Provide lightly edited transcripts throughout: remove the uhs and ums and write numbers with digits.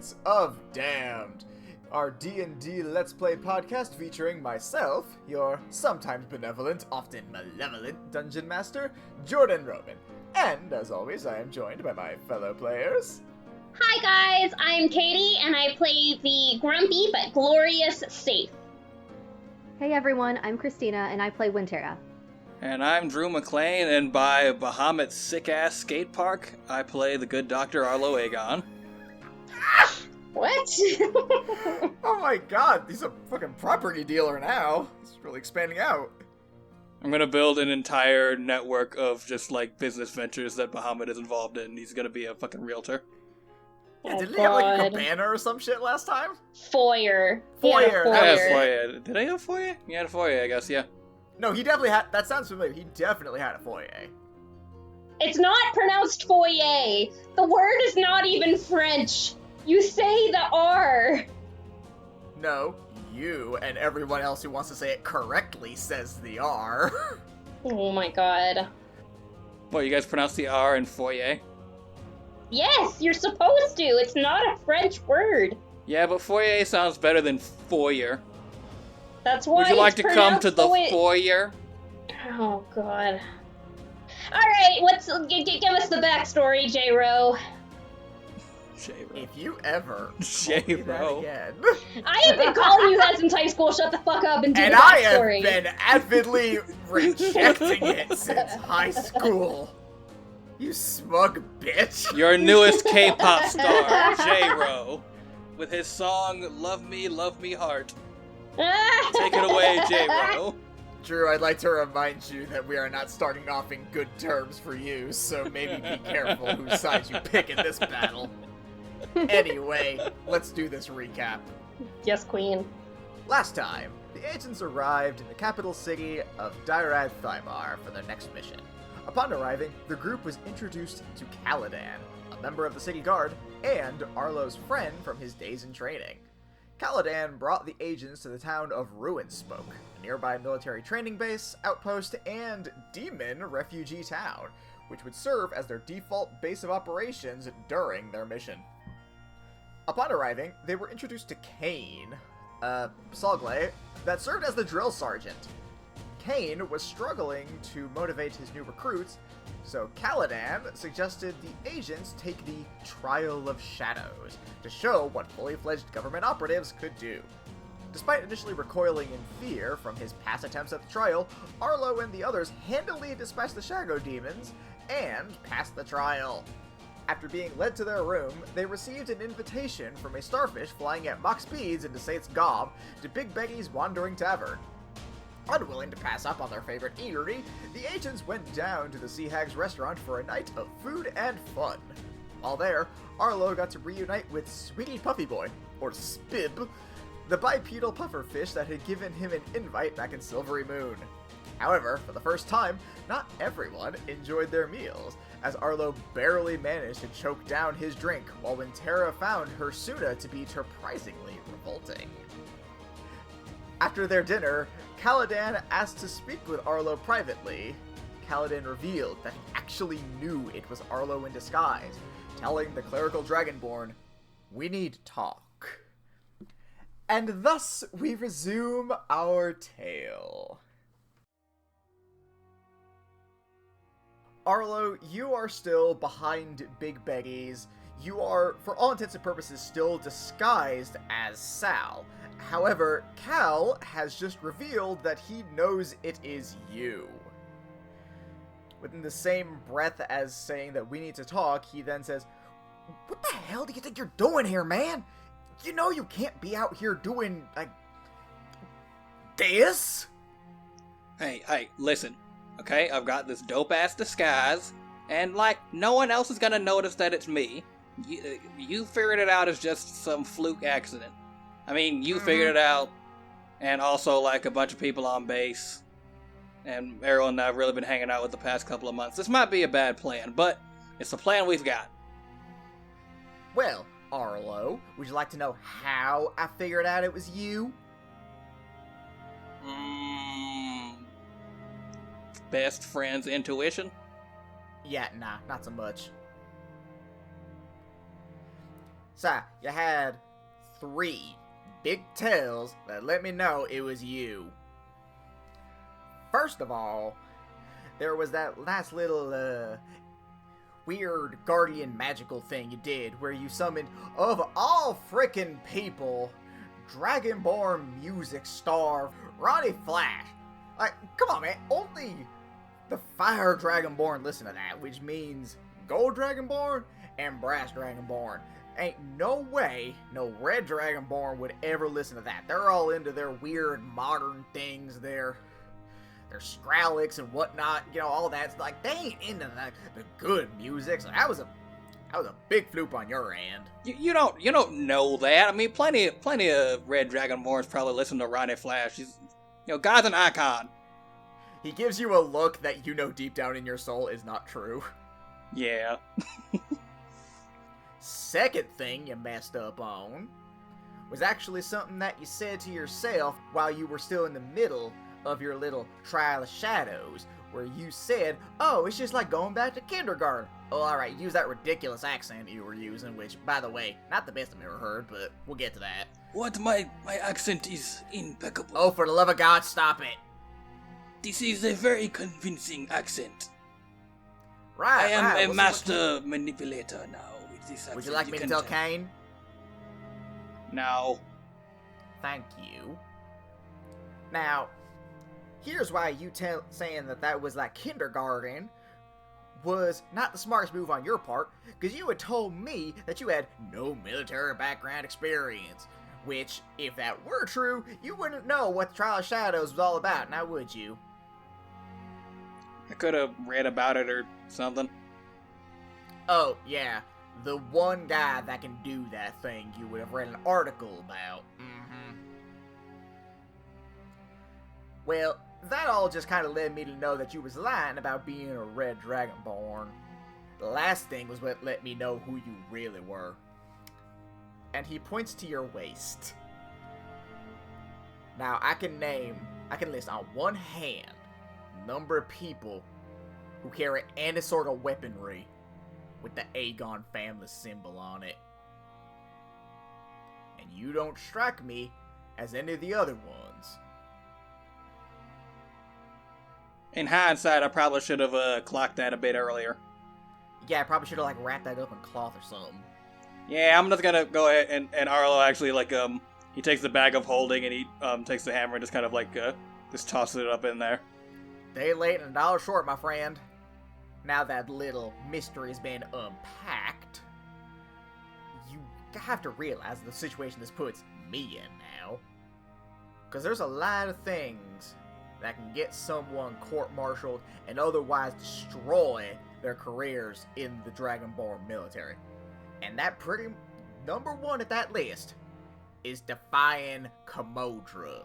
episodes of Damned, our D&D Let's Play podcast featuring myself, your sometimes benevolent, often malevolent Dungeon Master, Jordan Robin. And, as always, I am joined by my fellow players. Hi guys, I'm Katie, and I play the grumpy but glorious Safe. Hey everyone, I'm Christina, and I play Winterra. And I'm Drew McLean, and by Bahamut's sick-ass skate park, I play the good Dr. Arlo Aegon. What? Oh my god, he's a fucking property dealer now. He's really expanding out. I'm gonna build an entire network of just, like, business ventures that Bahamut is involved in. He's gonna be a fucking realtor. Yeah, Oh, didn't he have like a God. cabana or some shit last time? Foyer. Foyer. Yeah, foyer. Did I have foyer? He had a foyer, I guess, yeah. No, he definitely had, that sounds familiar, he definitely had a foyer. It's not pronounced foyer. The word is not even French. You say the R. No, you and everyone else who wants to say it correctly says the R. Oh my god. What, you guys pronounce the R in foyer? Yes, you're supposed to. It's not a French word. Yeah, but foyer sounds better than foyer. That's why Would you like it's to come to the pronounced foyer? Oh god. Alright, give us the backstory, J-Ro. J-Ro. If you ever call me that J-Ro. again, I have been calling you that since high school. Shut the fuck up and do and the I have backstory. been avidly rejecting it since high school. You smug bitch. Your newest K-pop star, J-Ro, with his song Love Me Heart. Take it away, J-Ro. Drew, I'd like to remind you that we are not starting off in good terms for you, so maybe be careful whose side you pick in this battle. Anyway, let's do this recap. Yes, queen. Last time, the agents arrived in the capital city of Dyrad Thymar for their next mission. Upon arriving, the group was introduced to Kaladan, a member of the city guard, and Arlo's friend from his days in training. Kaladan brought the agents to the town of Ruinspoke, a nearby military training base, outpost, and demon refugee town, which would serve as their default base of operations during their mission. Upon arriving, they were introduced to Kane, Sogle, that served as the drill sergeant. Kane was struggling to motivate his new recruits, so Kaladan suggested the agents take the Trial of Shadows to show what fully fledged government operatives could do. Despite initially recoiling in fear from his past attempts at the trial, Arlo and the others handily dispatched the Shadow Demons and passed the trial. After being led to their room, they received an invitation from a starfish flying at Mach speeds into Sate's Gob to Big Beggy's Wandering Tavern. Unwilling to pass up on their favorite eatery, the agents went down to the Sea Hag's restaurant for a night of food and fun. While there, Arlo got to reunite with Sweetie Puffy Boy, or Spib, the bipedal pufferfish that had given him an invite back in Silvery Moon. However, for the first time, not everyone enjoyed their meals, as Arlo barely managed to choke down his drink, while Winterra found her Suna to be surprisingly revolting. After their dinner, Kaladan asked to speak with Arlo privately. Kaladan revealed that he actually knew it was Arlo in disguise, telling the clerical dragonborn, "We need talk." And thus we resume our tale. Arlo, you are still behind Big Beggy's. You are, for all intents and purposes, still disguised as Sal. However, Cal has just revealed that he knows it is you. Within the same breath as saying that we need to talk, he then says, "What the hell do you think you're doing here, man? You know you can't be out here doing, like, this?" Hey, listen, okay? I've got this dope-ass disguise, and, like, no one else is gonna notice that it's me. You figured it out as just some fluke accident. I mean, you figured it out, and also, like, a bunch of people on base, and Arrow and I have really been hanging out with the past couple of months. This might be a bad plan, but it's the plan we've got. Well, Arlo, would you like to know how I figured out it was you? Best friend's intuition? Yeah, nah, not so much. So, you had 3 big tells that let me know it was you. First of all, there was that last little, weird guardian magical thing you did where you summoned, of all frickin' people, Dragonborn music star Ronnie Flash. Like, come on, man. Only the Fire Dragonborn listen to that, which means Gold Dragonborn and Brass Dragonborn. Ain't no way no Red Dragonborn would ever listen to that. They're all into their weird modern things, their Skrillex and whatnot, you know, all that. Like, they ain't into the good music. So that was a big floop on your end. You don't know that. I mean, plenty of Red Dragonborns probably listen to Ronnie Flash. He's, God's an icon. He gives you a look that you know deep down in your soul is not true. Yeah. Second thing you messed up on was actually something that you said to yourself while you were still in the middle of your little trial of shadows, where you said, oh, it's just like going back to kindergarten. Oh, alright, use that ridiculous accent you were using, which, by the way, not the best I've ever heard, but we'll get to that. What? My accent is impeccable. Oh, for the love of God, stop it. This is a very convincing accent. Right, I am right. a master manipulator now with this accent. Would you like me to tell Kane? No. Thank you. Now, here's why you saying that was like kindergarten was not the smartest move on your part, because you had told me that you had no military background experience. Which, if that were true, you wouldn't know what the Trial of Shadows was all about, now would you? I could have read about it or something. Oh, yeah. The one guy that can do that thing you would have read an article about. Mm-hmm. Well, that all just kind of led me to know that you was lying about being a Red Dragonborn. The last thing was what let me know who you really were. And he points to your waist. Now, I can list on one hand number of people who carry any sort of weaponry with the Aegon family symbol on it. And you don't strike me as any of the other ones. In hindsight, I probably should have clocked that a bit earlier. Yeah, I probably should have wrapped that up in cloth or something. Yeah, I'm just gonna go ahead and Arlo actually he takes the bag of holding and he takes the hammer and just kind of just tosses it up in there. Day late and a dollar short, my friend. Now that little mystery's been unpacked, you have to realize the situation this puts me in now. Because there's a lot of things that can get someone court-martialed and otherwise destroy their careers in the Dragonborn military. And that number one at that list is defying Kamodra.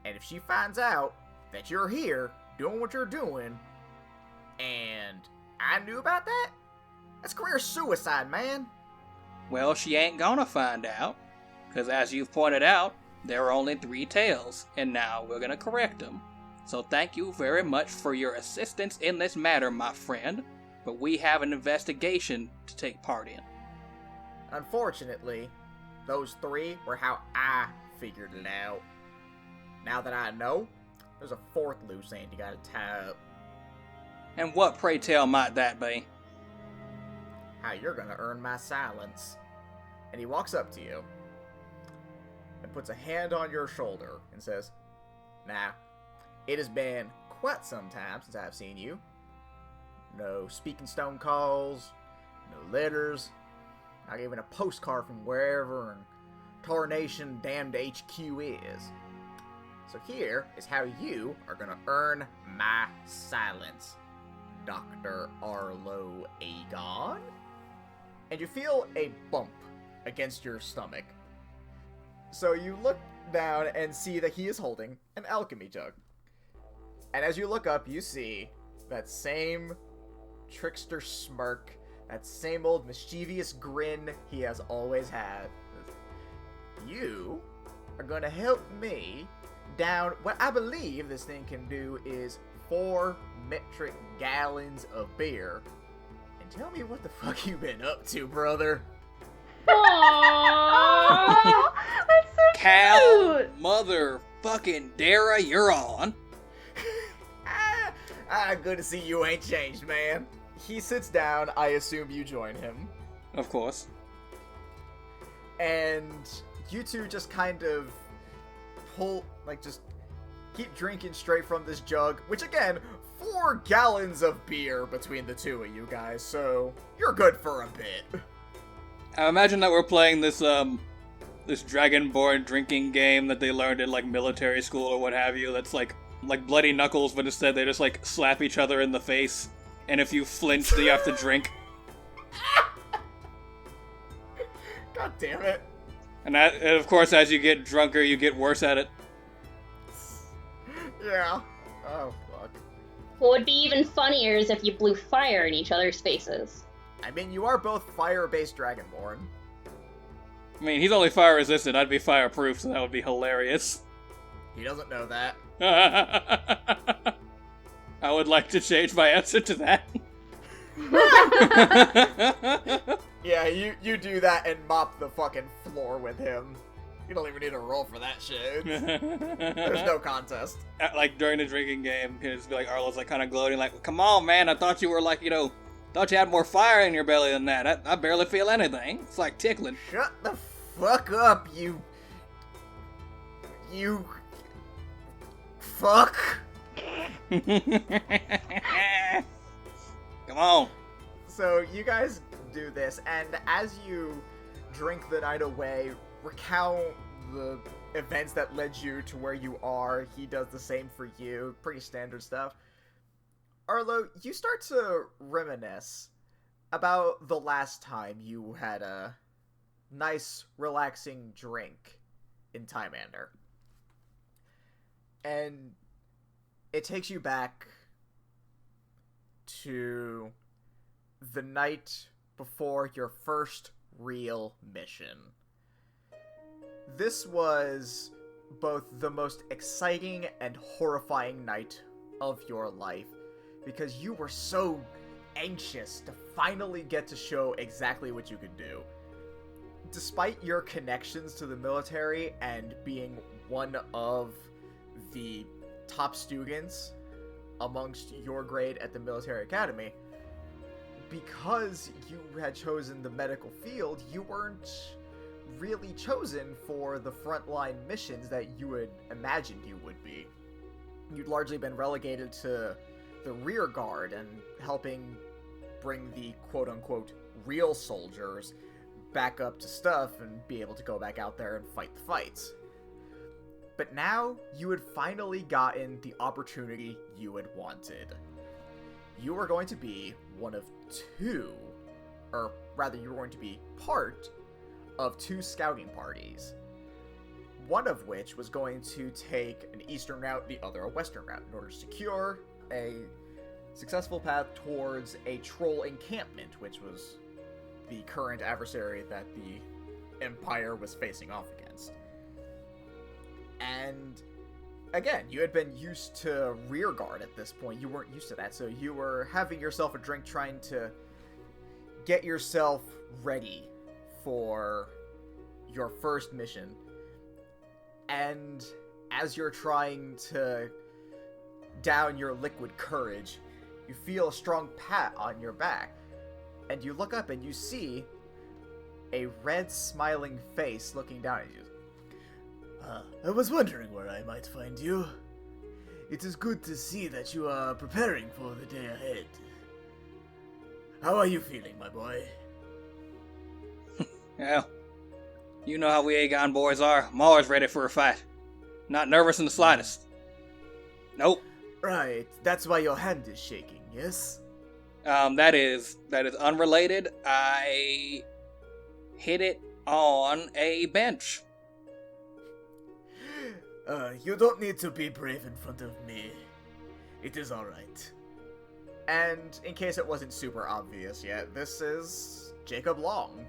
And if she finds out that you're here doing what you're doing, and I knew about that, that's career suicide, man. Well, she ain't gonna find out, because as you've pointed out, there are only 3 tails, and now we're gonna correct them. So thank you very much for your assistance in this matter, my friend, but we have an investigation to take part in. Unfortunately, those 3 were how I figured it out. Now that I know, there's a 4th loose end you gotta tie up. And what, pray tell, might that be? How you're gonna earn my silence. And he walks up to you and puts a hand on your shoulder and says, now, it has been quite some time since I've seen you. No speaking stone calls, no letters, not even a postcard from wherever in Tarnation damned HQ is. So here is how you are gonna earn my silence, Dr. Arlo Aegon. And you feel a bump against your stomach. So you look down and see that he is holding an alchemy jug. And as you look up, you see that same trickster smirk, that same old mischievous grin he has always had. You are going to help me down what I believe this thing can do is 4 metric gallons of beer. And And tell me what the fuck you been up to, brother. Aww. Oh, that's so Cal, cute. motherfucking Dara, you're on. Good to see you ain't changed, man. He sits down. I assume you join him. Of course. And you two just kind of just keep drinking straight from this jug, which again, 4 gallons of beer between the two of you guys, so you're good for a bit. I imagine that we're playing this Dragonborn drinking game that they learned in, like, military school or what have you, that's like Bloody Knuckles, but instead they just, like, slap each other in the face, and if you flinch, then you have to drink. God damn it. And of course, as you get drunker, you get worse at it. Yeah. Oh, fuck. What would be even funnier is if you blew fire in each other's faces. I mean, you are both fire-based Dragonborn. I mean, he's only fire resistant, I'd be fireproof, so that would be hilarious. He doesn't know that. I would like to change my answer to that. Yeah, you do that and mop the fucking floor with him. You don't even need to roll for that shit. There's no contest. Like, during the drinking game, he'd just be like, Arlo's like kind of gloating, like, come on, man, I thought you were like, thought you had more fire in your belly than that. I barely feel anything. It's like tickling. Shut the fuck up, you fuck. Come on. So you guys do this, and as you drink the night away, recount the events that led you to where you are. He does the same for you. Pretty standard stuff. Arlo, you start to reminisce about the last time you had a nice, relaxing drink in Timander. And it takes you back to the night before your first real mission. This was both the most exciting and horrifying night of your life, because you were so anxious to finally get to show exactly what you could do. Despite your connections to the military and being one of the top students amongst your grade at the military academy, because you had chosen the medical field, you weren't really chosen for the frontline missions that you had imagined you would be. You'd largely been relegated to the rear guard and helping bring the quote-unquote real soldiers back up to stuff and be able to go back out there and fight the fights. But now, you had finally gotten the opportunity you had wanted. You were going to be one of two, or rather you were going to be part of 2 scouting parties. One of which was going to take an eastern route, the other a western route, in order to secure a successful path towards a troll encampment, which was the current adversary that the Empire was facing off against. And again, you had been used to rear guard at this point. You weren't used to that, so you were having yourself a drink trying to get yourself ready for your first mission. And as you're trying to down your liquid courage, you feel a strong pat on your back. And you look up and you see a red smiling face looking down at you. I was wondering where I might find you. It is good to see that you are preparing for the day ahead. How are you feeling, my boy? Yeah. You know how we Aegon boys are. I'm always ready for a fight. Not nervous in the slightest. Nope. Right, that's why your hand is shaking, yes? That is unrelated. I hit it on a bench. You don't need to be brave in front of me. It is alright. And in case it wasn't super obvious yet, this is Jacob Long,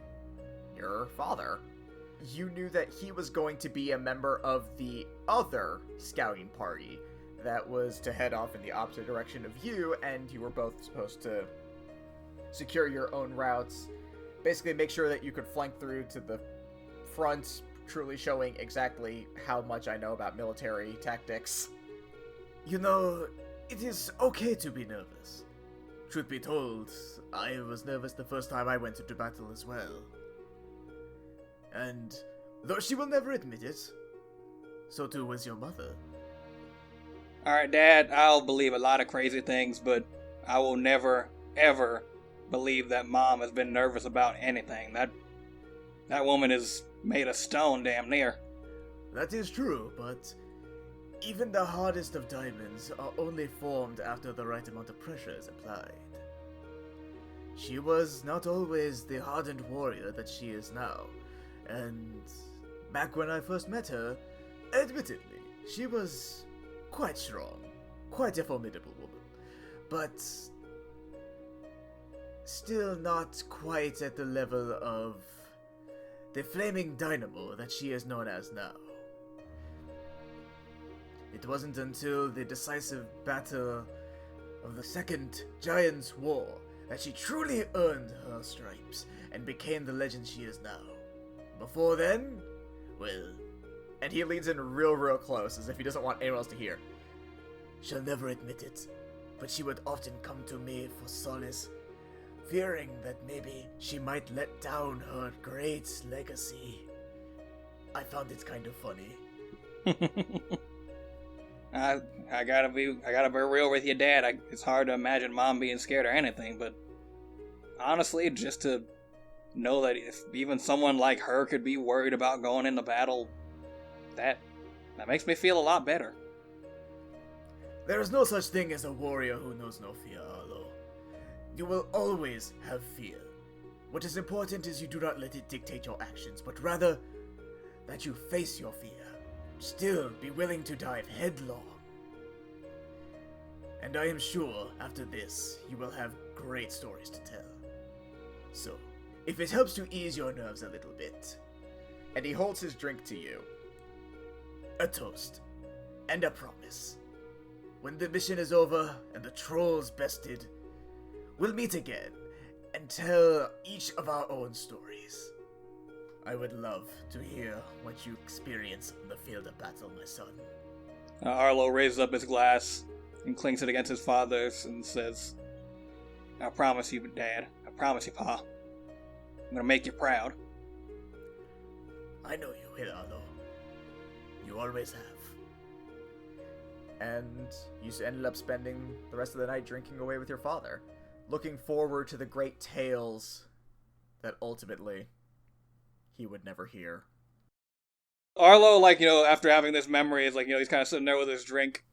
your father. You knew that he was going to be a member of the other scouting party that was to head off in the opposite direction of you, and you were both supposed to secure your own routes. Basically make sure that you could flank through to the front, truly showing exactly how much I know about military tactics. You know, it is okay to be nervous. Truth be told, I was nervous the first time I went into battle as well. And though she will never admit it, so too was your mother. Alright, Dad, I'll believe a lot of crazy things, but I will never, ever believe that Mom has been nervous about anything. That woman is made of stone, damn near. That is true, but even the hardest of diamonds are only formed after the right amount of pressure is applied. She was not always the hardened warrior that she is now, and back when I first met her, admittedly, she was quite strong, quite a formidable woman, but still not quite at the level of the flaming dynamo that she is known as now. It wasn't until the decisive battle of the Second Giants' War that she truly earned her stripes and became the legend she is now. Before then, well... And he leans in real close, as if he doesn't want anyone else to hear. She'll never admit it, but she would often come to me for solace, fearing that maybe she might let down her great legacy. I found it kind of funny. I gotta be real with you, Dad. It's hard to imagine Mom being scared or anything, but honestly, just to know that if even someone like her could be worried about going into battle, that makes me feel a lot better. There is no such thing as a warrior who knows no fear, Arlo. You will always have fear. What is important is you do not let it dictate your actions, but rather that you face your fear. Still be willing to dive headlong. And I am sure after this, you will have great stories to tell. So, if it helps to ease your nerves a little bit. And he holds his drink to you. A toast. And a promise. When the mission is over and the trolls bested, we'll meet again and tell each of our own stories. I would love to hear what you experience on the field of battle, my son. Arlo raises up his glass and clinks it against his father's and says, I promise you, Dad. I promise you, Pa. I'm gonna make you proud. I know you will, Arlo. You always have. And you ended up spending the rest of the night drinking away with your father, looking forward to the great tales that ultimately he would never hear. Arlo, after having this memory, is he's kind of sitting there with his drink,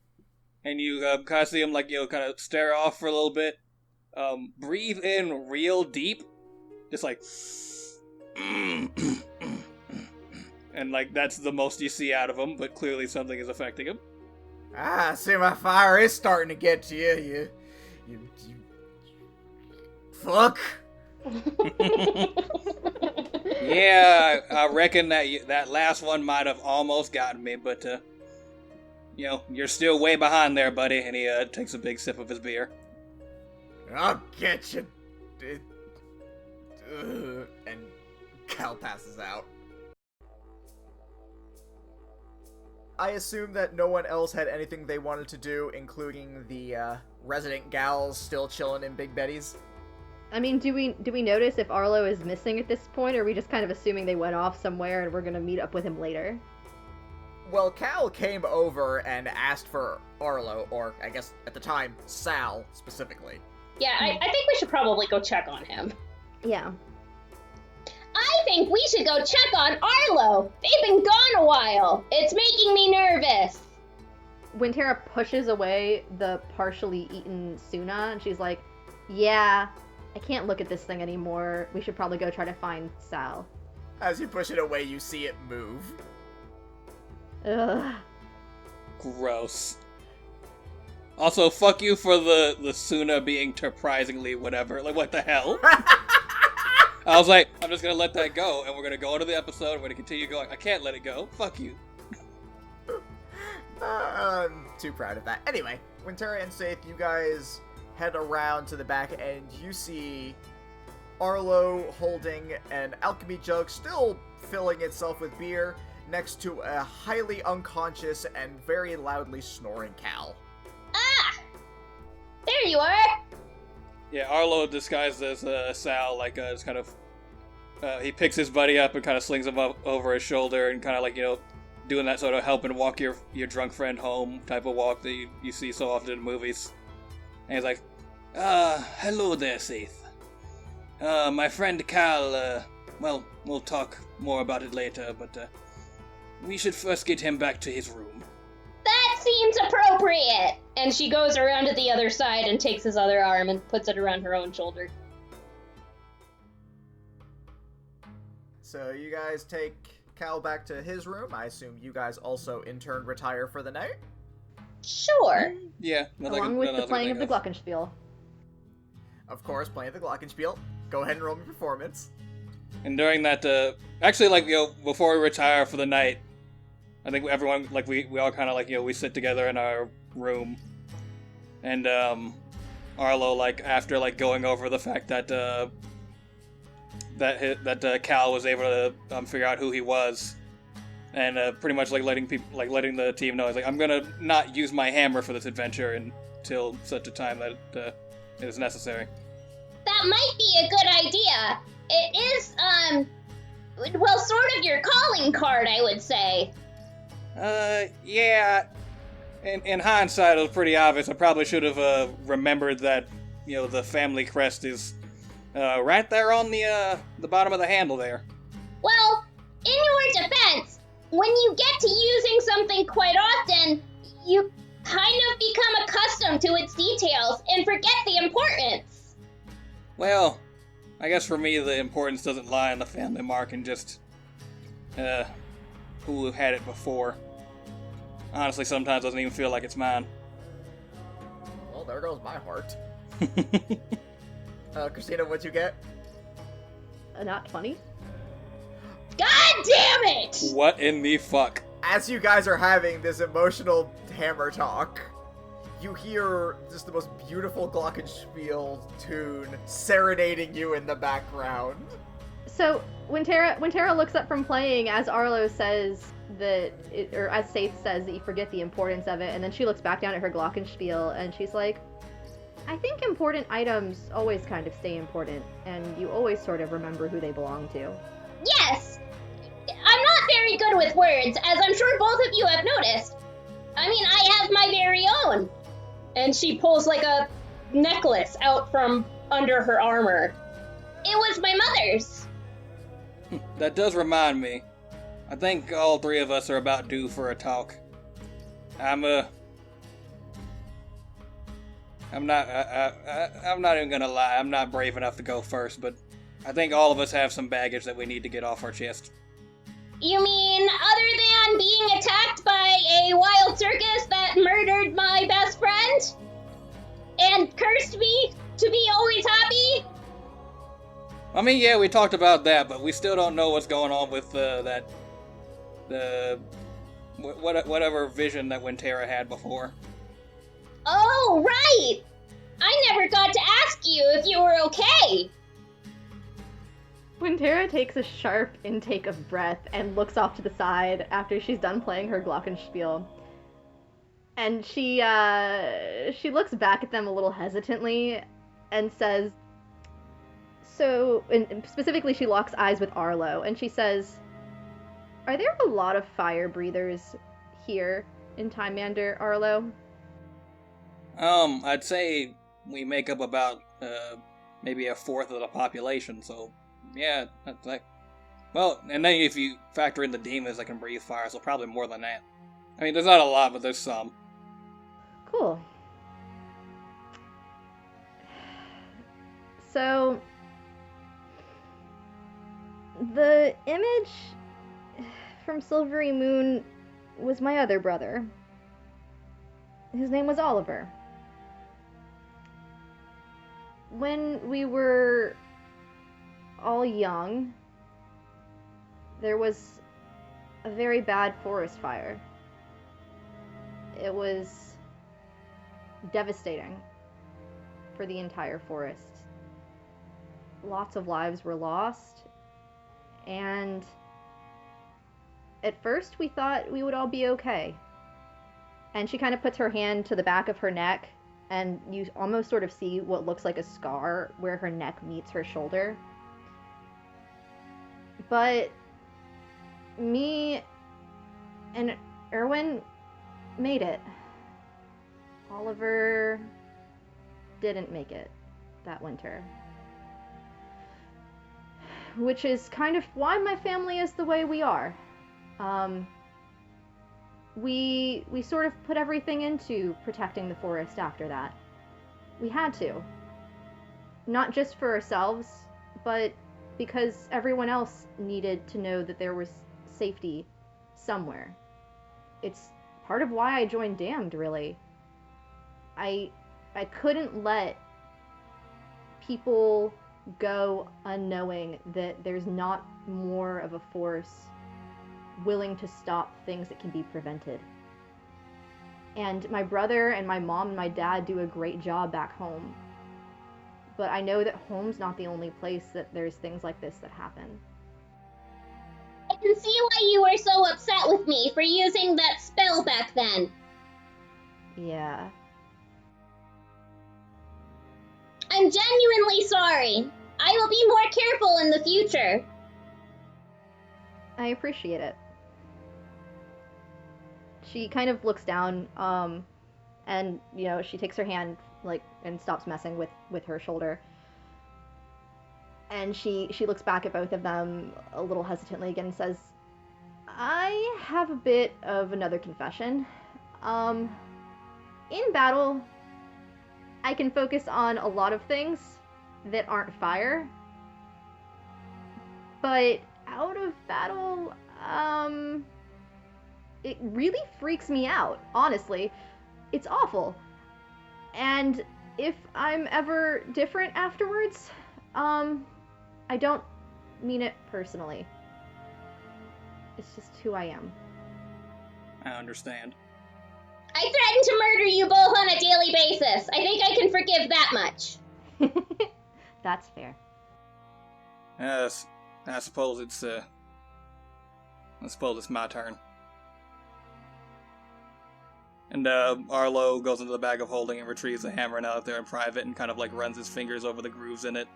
and you kind of see him, kind of stare off for a little bit, breathe in real deep, just and that's the most you see out of him, but clearly something is affecting him. I see my fire is starting to get to you. You fuck. Yeah, I reckon that last one might have almost gotten me, but, you're still way behind there, buddy, and he takes a big sip of his beer. I'll get you. And Cal passes out. I assume that no one else had anything they wanted to do, including the resident gals still chilling in Big Betty's. I mean, do we notice if Arlo is missing at this point, or are we just kind of assuming they went off somewhere and we're gonna meet up with him later? Well, Cal came over and asked for Arlo, or I guess at the time, Sal, specifically. Yeah, I think we should probably go check on him. Yeah. I think we should go check on Arlo. They've been gone a while. It's making me nervous. When Tara pushes away the partially eaten Suna, and she's like, yeah, I can't look at this thing anymore. We should probably go try to find Sal. As you push it away, you see it move. Ugh. Gross. Also, fuck you for the Suna being surprisingly whatever. What the hell? I was like, I'm just gonna let that go, and we're gonna go into the episode, we're gonna continue going. I can't let it go. Fuck you. I'm too proud of that. Anyway, when Tara and Saith, you guys head around to the back, and you see Arlo holding an alchemy jug, still filling itself with beer, next to a highly unconscious and very loudly snoring Cal. Ah! There you are! Yeah, Arlo disguised as Sal, like, just kind of, he picks his buddy up and kind of slings him up over his shoulder and kind of like, doing that sort of helping walk your drunk friend home type of walk that you see so often in movies. And he's like, hello there, Seth. My friend Cal, well, we'll talk more about it later, but, we should first get him back to his room. That seems appropriate! And she goes around to the other side and takes his other arm and puts it around her own shoulder. So you guys take Cal back to his room. I assume you guys also in turn retire for the night? Sure. Yeah. Along with the playing of the Glockenspiel. Of course, playing the Glockenspiel. Go ahead and roll me performance. And during that, actually, like, before we retire for the night, I think everyone, like, we all kind of, like, we sit together in our room. And, Arlo, like, after, like, going over the fact that, that Cal was able to figure out who he was, and pretty much, like, letting the team know, he's like, I'm gonna not use my hammer for this adventure until such a time that it is necessary. That might be a good idea. It is, well, sort of your calling card, I would say. Yeah. In hindsight, it was pretty obvious. I probably should have remembered that, the family crest is right there on the bottom of the handle there. Well, in your defense, when you get to using something quite often, you kind of become accustomed to its details and forget the importance. Well, I guess for me, the importance doesn't lie in the family mark and just who had it before. Honestly, sometimes it doesn't even feel like it's mine. Well, there goes my heart. Christina, what'd you get? Not 20? God damn it! What in the fuck? As you guys are having this emotional hammer talk, you hear just the most beautiful Glockenspiel tune serenading you in the background. So when Tara looks up from playing, as Arlo says or as Saith says that you forget the importance of it, and then she looks back down at her Glockenspiel and she's like, I think important items always kind of stay important, and you always sort of remember who they belong to. Yes! I'm not very good with words, as I'm sure both of you have noticed. I mean, I have my very own. And she pulls like a necklace out from under her armor. It was my mother's. That does remind me. I think all three of us are about due for a talk. I'm not even gonna lie, I'm not brave enough to go first, but I think all of us have some baggage that we need to get off our chest. You mean other than being attacked by a wild circus that murdered my best friend? And cursed me to be always happy? I mean, yeah, we talked about that, but we still don't know what's going on with whatever vision that Wintera had before. Oh, right! I never got to ask you if you were okay. When Tara takes a sharp intake of breath and looks off to the side after she's done playing her Glockenspiel, and she looks back at them a little hesitantly and says, and specifically she locks eyes with Arlo, and she says, are there a lot of fire breathers here in Time Mander, Arlo? I'd say we make up about, maybe a fourth of the population, so, yeah, that's like, well, and then if you factor in the demons that can breathe fire, so probably more than that. I mean, there's not a lot, but there's some. Cool. So, the image from Silvery Moon was my other brother. His name was Oliver. When we were all young, there was a very bad forest fire. It was devastating. for the entire forest. Lots of lives were lost, and at first we thought we would all be okay. And she kind of puts her hand to the back of her neck, and you almost sort of see what looks like a scar where her neck meets her shoulder. But me and Erwin made it. Oliver didn't make it that winter. Which is kind of why my family is the way we are. We sort of put everything into protecting the forest after that. We had to. Not just for ourselves, but because everyone else needed to know that there was safety somewhere. It's part of why I joined Damned, really. I couldn't let people go unknowing that there's not more of a force willing to stop things that can be prevented. And my brother and my mom and my dad do a great job back home. But I know that home's not the only place that there's things like this that happen. I can see why you were so upset with me for using that spell back then. Yeah. I'm genuinely sorry. I will be more careful in the future. I appreciate it. She kind of looks down, and, she takes her hand, and stops messing with her shoulder. And she looks back at both of them a little hesitantly again and says, I have a bit of another confession. In battle, I can focus on a lot of things that aren't fire. But out of battle, it really freaks me out, honestly. It's awful. And if I'm ever different afterwards, I don't mean it personally. It's just who I am. I understand. I threatened to murder you both on a daily basis. I think I can forgive that much. That's fair. Yes, I suppose it's my turn. And Arlo goes into the bag of holding and retrieves the hammer now that they're in private and kind of runs his fingers over the grooves in it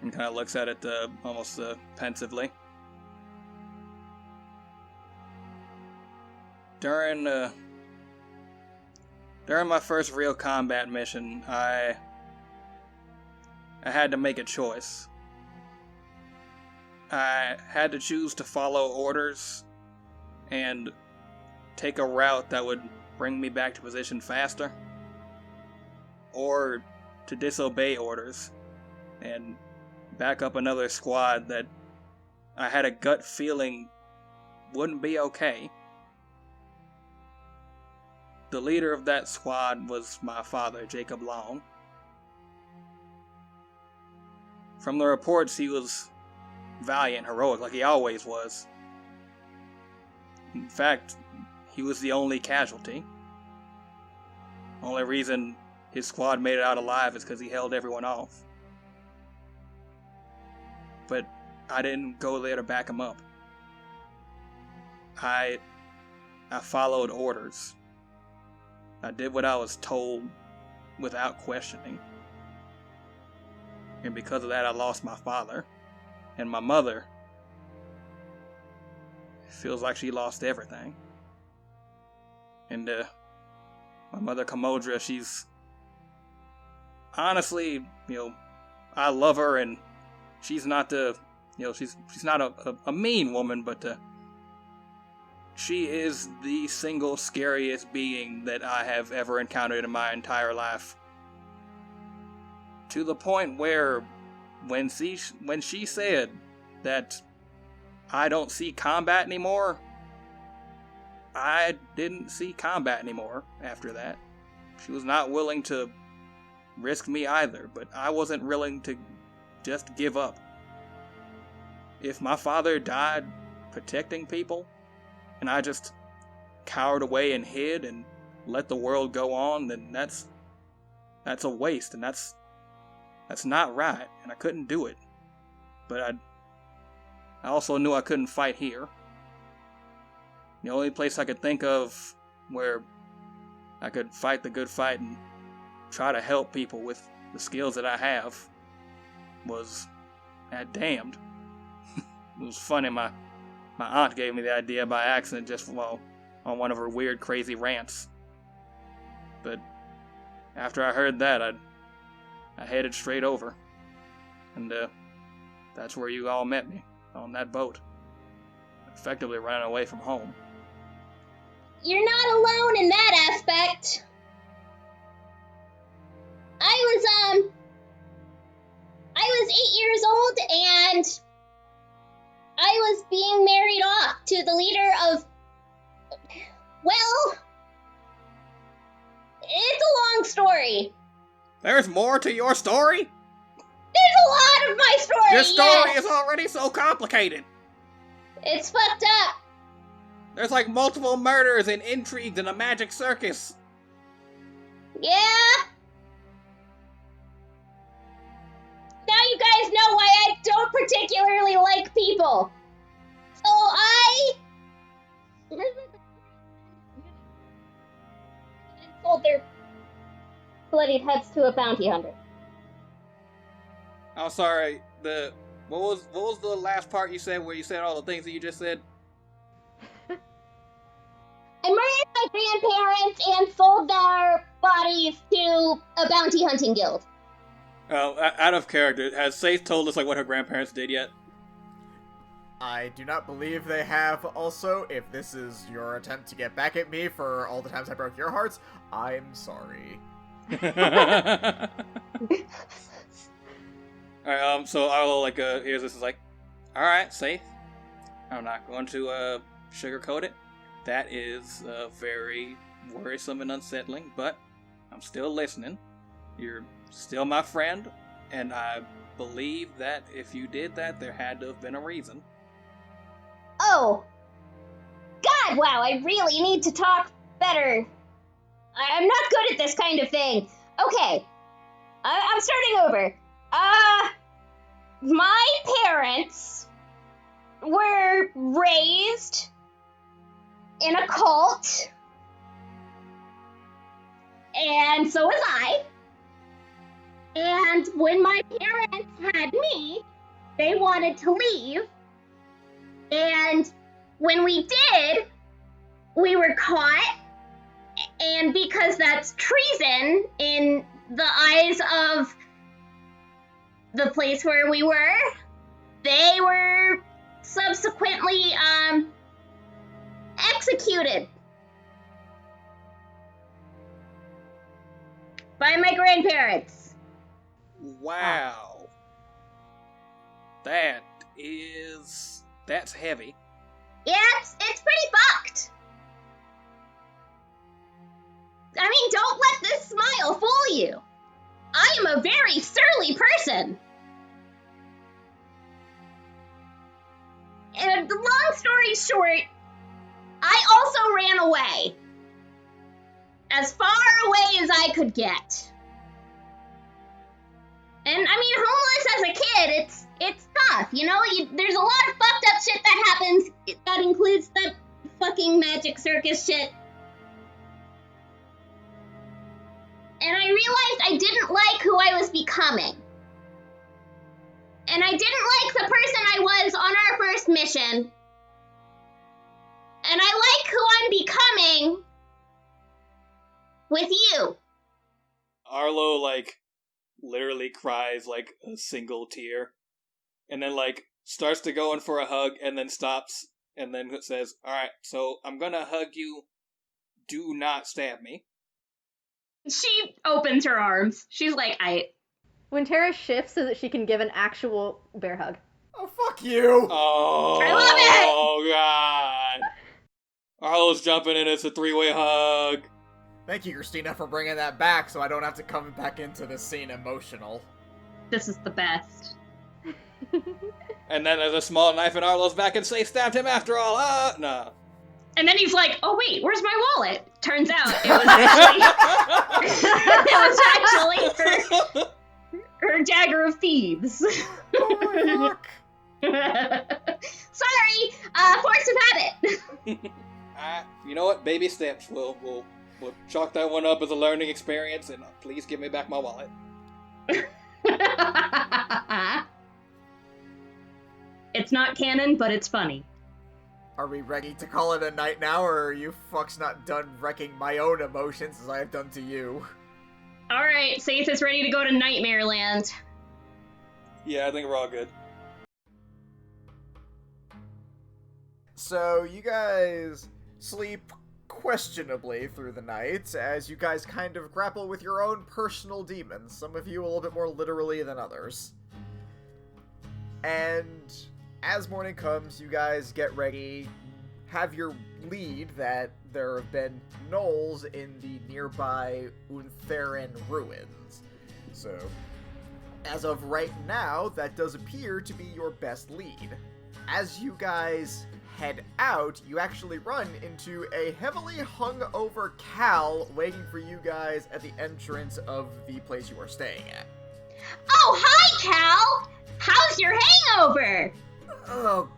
and kind of looks at it almost pensively. During my first real combat mission, I had to make a choice. I had to choose to follow orders and take a route that would bring me back to position faster, or to disobey orders and back up another squad that I had a gut feeling wouldn't be okay. The leader of that squad was my father, Jacob Long. From the reports, he was valiant, heroic, like he always was. In fact, he was the only casualty. Only reason his squad made it out alive is because he held everyone off. But I didn't go there to back him up. I followed orders. I did what I was told without questioning. And because of that, I lost my father. And my mother feels like she lost everything. And my mother, Kamodra, she's honestly, I love her, and she's not she's not a mean woman, but she is the single scariest being that I have ever encountered in my entire life. To the point where when she said that I don't see combat anymore, I didn't see combat anymore after that. She was not willing to risk me either, but I wasn't willing to just give up. If my father died protecting people, and I just cowered away and hid and let the world go on, then that's that's a waste, and that's not right, and I couldn't do it. But I also knew I couldn't fight here. The only place I could think of where I could fight the good fight and try to help people with the skills that I have was at Damned. It was funny, my aunt gave me the idea by accident just on one of her weird, crazy rants. But after I heard that, I headed straight over. And that's where you all met me, on that boat. Effectively running away from home. You're not alone in that aspect. I was 8 years old, and I was being married off to the leader of, well, it's a long story. There's more to your story? There's a lot of my story, Your story yes. is already so complicated. It's fucked up. There's like multiple murders and intrigues in a magic circus. Yeah. Now you guys know why I don't particularly like people. So I sold their bloodied heads to a bounty hunter. I'm sorry, what was the last part you said where you said all the things that you just said? I murdered my grandparents and sold their bodies to a bounty hunting guild. Out of character, has Saith told us like what her grandparents did yet? I do not believe they have. Also, if this is your attempt to get back at me for all the times I broke your hearts, I'm sorry. Alright, so Arlo hears this is like, alright, Saith, I'm not going to sugarcoat it. That is very worrisome and unsettling, but I'm still listening. You're still my friend, and I believe that if you did that, there had to have been a reason. Oh. God, wow, I really need to talk better. I'm not good at this kind of thing. Okay. I'm starting over. My parents were raised in a cult, and so was I. And when my parents had me, they wanted to leave. And when we did, we were caught. And because that's treason in the eyes of the place where we were, they were subsequently, executed by my grandparents. Wow. That's heavy. Yeah, it's pretty fucked. I mean, don't let this smile fool you. I am a very surly person. And long story short, I also ran away. As far away as I could get. And I mean, homeless as a kid, it's tough, you know? There's a lot of fucked up shit that happens. That includes the fucking magic circus shit. And I realized I didn't like who I was becoming. And I didn't like the person I was on our first mission. And I like who I'm becoming with you. Arlo, literally cries, a single tear. And then, starts to go in for a hug, and then stops, and then says, alright, so I'm gonna hug you. Do not stab me. She opens her arms. She's like, Wintera shifts so that she can give an actual bear hug. Oh, fuck you! Oh, I love it! Oh, God. Arlo's jumping in. It's a three-way hug. Thank you, Christina, for bringing that back so I don't have to come back into this scene emotional. This is the best. And then there's a small knife in Arlo's back and say, stabbed him after all. No. And then he's like, oh wait, where's my wallet? Turns out it was actually her dagger of thieves. Oh, yuck. Sorry, force of habit. You know what? Baby steps. We'll chalk that one up as a learning experience, and please give me back my wallet. It's not canon, but it's funny. Are we ready to call it a night now, or are you fucks not done wrecking my own emotions as I have done to you? Alright, Saith is ready to go to Nightmare Land. Yeah, I think we're all good. So, you guys sleep questionably through the night as you guys kind of grapple with your own personal demons, some of you a little bit more literally than others. And as morning comes, you guys get ready, have your lead that there have been gnolls in the nearby Untheran ruins. So, as of right now, that does appear to be your best lead. As you guys head out, you actually run into a heavily hungover Cal waiting for you guys at the entrance of the place you are staying at. Oh, hi, Cal! How's your hangover? Oh,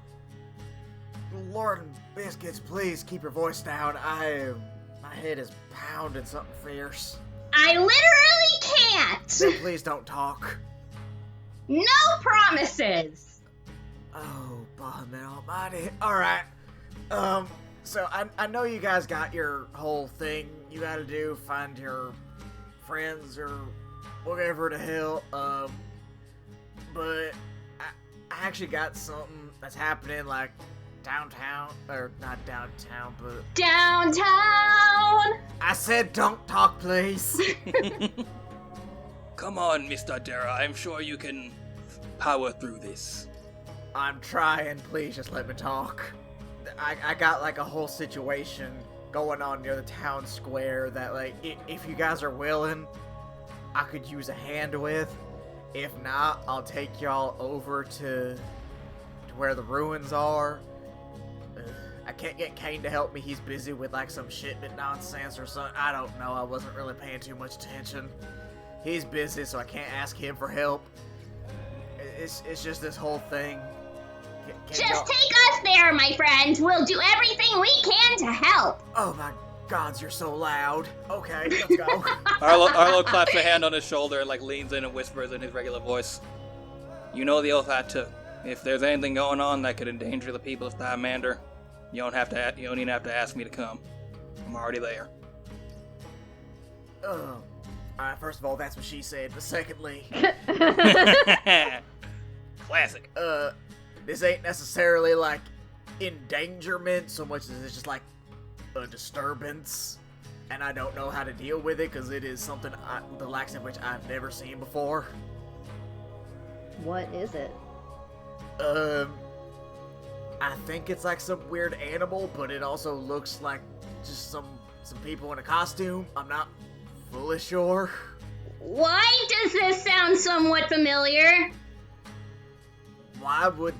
Lord and biscuits, please keep your voice down. My head is pounding something fierce. I literally can't! Then please don't talk. No promises! Oh, Bahamut Almighty. Alright. So I know you guys got your whole thing you gotta do, find your friends or whatever the hell, but I actually got something that's happening, like, downtown, or not downtown, but... Downtown! I said don't talk, please! Come on, Mr. Dara, I'm sure you can power through this. I'm trying, please just let me talk. I got, like, a whole situation going on near the town square that, like, if you guys are willing, I could use a hand with. If not, I'll take y'all over to where the ruins are. I can't get Kane to help me. He's busy with, like, some shipment nonsense or something. I don't know. I wasn't really paying too much attention. He's busy, so I can't ask him for help. It's just this whole thing. Just take us there, my friend. We'll do everything we can to help. Oh my gods, you're so loud. Okay, let's go. Arlo claps a hand on his shoulder and, like, leans in and whispers in his regular voice. You know the oath I took. If there's anything going on that could endanger the people of Thymander, you don't even have to ask me to come. I'm already there. First of all, that's what she said, but secondly... Classic. This ain't necessarily, like, endangerment so much as it's just, like, a disturbance. And I don't know how to deal with it, because it is something, the likes of which I've never seen before. What is it? I think it's, like, some weird animal, but it also looks like just some people in a costume. I'm not fully sure. Why does this sound somewhat familiar? Why would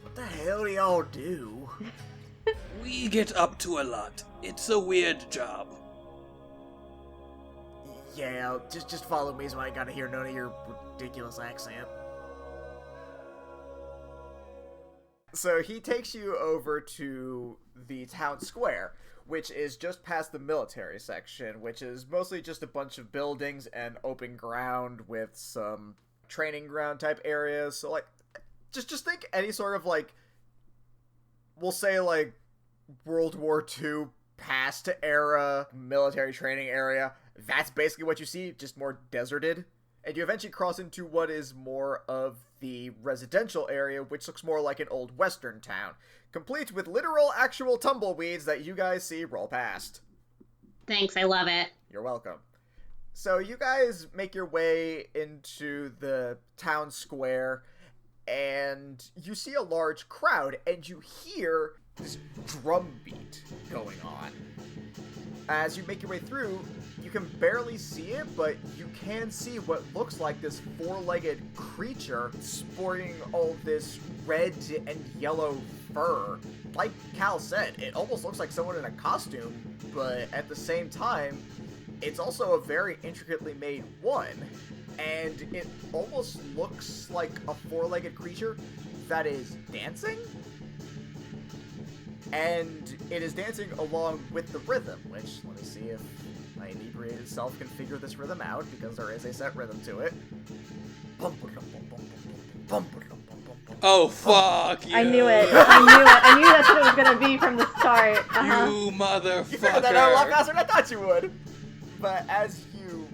what the hell do y'all do? We get up to a lot. It's a weird job. Yeah, just follow me so I ain't gotta hear none of your ridiculous accent. So he takes you over to the town square, which is just past the military section, which is mostly just a bunch of buildings and open ground with some training ground type areas. So, like, just think any sort of, like, we'll say, like, World War II past era military training area. That's basically what you see, just more deserted. And you eventually cross into what is more of the residential area, which looks more like an old western town, complete with literal actual tumbleweeds that you guys see roll past. Thanks, I love it. You're welcome. So you guys make your way into the town square, and you see a large crowd, and you hear this drum beat going on. As you make your way through, you can barely see it, but you can see what looks like this four-legged creature sporting all this red and yellow fur. Like Cal said, it almost looks like someone in a costume, but at the same time, it's also a very intricately made one. And it almost looks like a four-legged creature that is dancing. And it is dancing along with the rhythm, which, let me see if my inebriated self can figure this rhythm out, because there is a set rhythm to it. Oh, fuck you. I knew it. I knew that's what it was gonna be from the start. You motherfucker. You figured that out a lot faster than I thought you would. But as you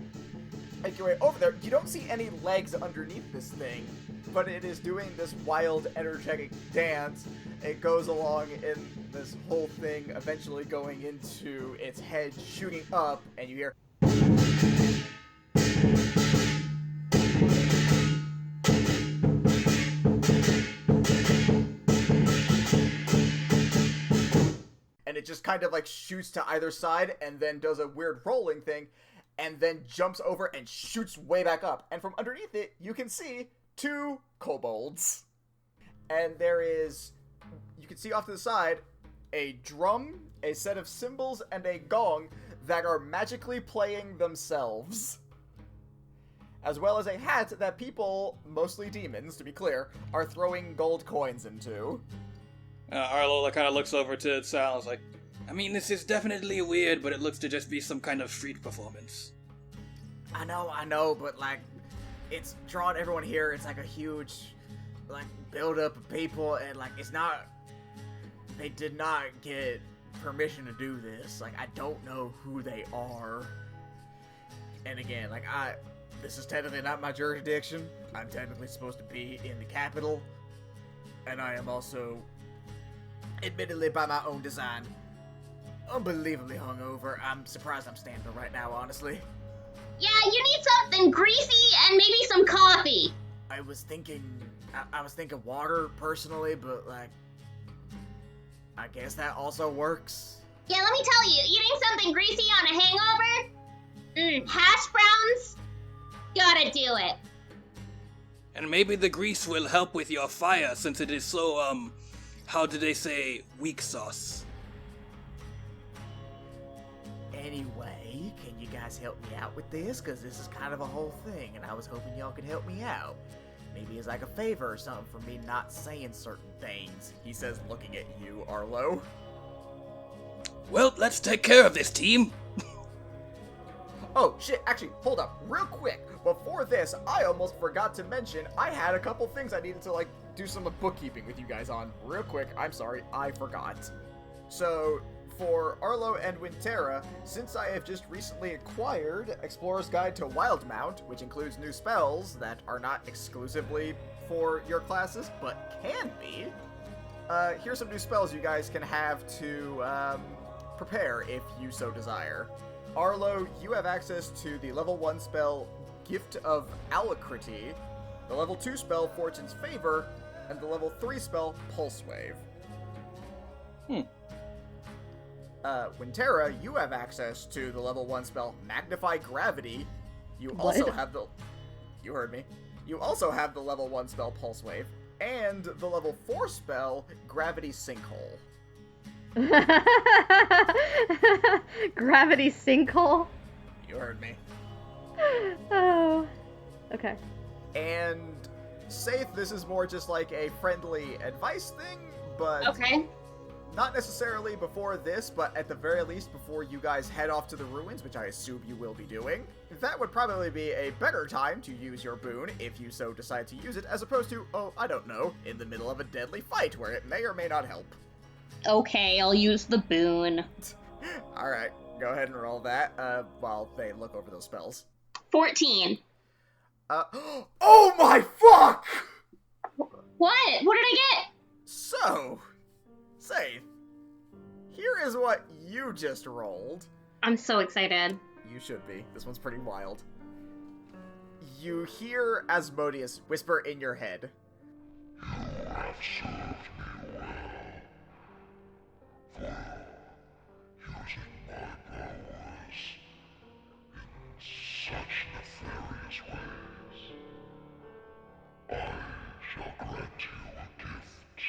make your way over there, you don't see any legs underneath this thing, but it is doing this wild, energetic dance. It goes along in this whole thing, eventually going into its head, shooting up, and you hear... And it just kind of like shoots to either side, and then does a weird rolling thing, and then jumps over and shoots way back up. And from underneath it, you can see 2 kobolds. And there is... You can see off to the side a drum, a set of cymbals, and a gong that are magically playing themselves. As well as a hat that people, mostly demons to be clear, are throwing gold coins into. Arlo kind of looks over to Sal and is like, I mean, this is definitely weird, but it looks to just be some kind of street performance. I know, but like, it's drawn everyone here. It's like a huge, like, build-up of people, and like, it's not... They did not get permission to do this. Like, I don't know who they are. And again, like, this is technically not my jurisdiction. I'm technically supposed to be in the capital. And I am also, admittedly by my own design, unbelievably hungover. I'm surprised I'm standing right now, honestly. Yeah, you need something greasy and maybe some coffee. I was thinking water, personally, but, like, I guess that also works. Yeah, let me tell you, eating something greasy on a hangover? Hash browns? Gotta do it. And maybe the grease will help with your fire, since it is so, how do they say, weak sauce? Anyway, can you guys help me out with this? Because this is kind of a whole thing, and I was hoping y'all could help me out. Maybe as like a favor or something for me not saying certain things, he says, looking at you, Arlo. Well, let's take care of this, team. Oh, shit, actually, hold up, real quick. Before this, I almost forgot to mention I had a couple things I needed to, like, do some bookkeeping with you guys on. Real quick, I'm sorry, I forgot. So, for Arlo and Winterra, since I have just recently acquired Explorer's Guide to Wildmount, which includes new spells that are not exclusively for your classes, but can be, here's some new spells you guys can have to prepare if you so desire. Arlo, you have access to the level 1 spell Gift of Alacrity, the level 2 spell Fortune's Favor, and the level 3 spell Pulse Wave. Winterra, you have access to the level 1 spell Magnify Gravity. You also have the... You heard me. You also have the level 1 spell Pulse Wave, and the level 4 spell Gravity Sinkhole. Gravity Sinkhole? You heard me. Oh. Okay. And Saith, this is more just like a friendly advice thing, but... Okay. Not necessarily before this, but at the very least before you guys head off to the ruins, which I assume you will be doing. That would probably be a better time to use your boon, if you so decide to use it, as opposed to, oh, I don't know, in the middle of a deadly fight where it may or may not help. Okay, I'll use the boon. Alright, go ahead and roll that, while they look over those spells. 14. Oh my fuck! What? What did I get? So... Saith, here is what you just rolled. I'm so excited. You should be. This one's pretty wild. You hear Asmodeus whisper in your head, have served me well, for using my powers in such nefarious ways, I shall grant you a gift.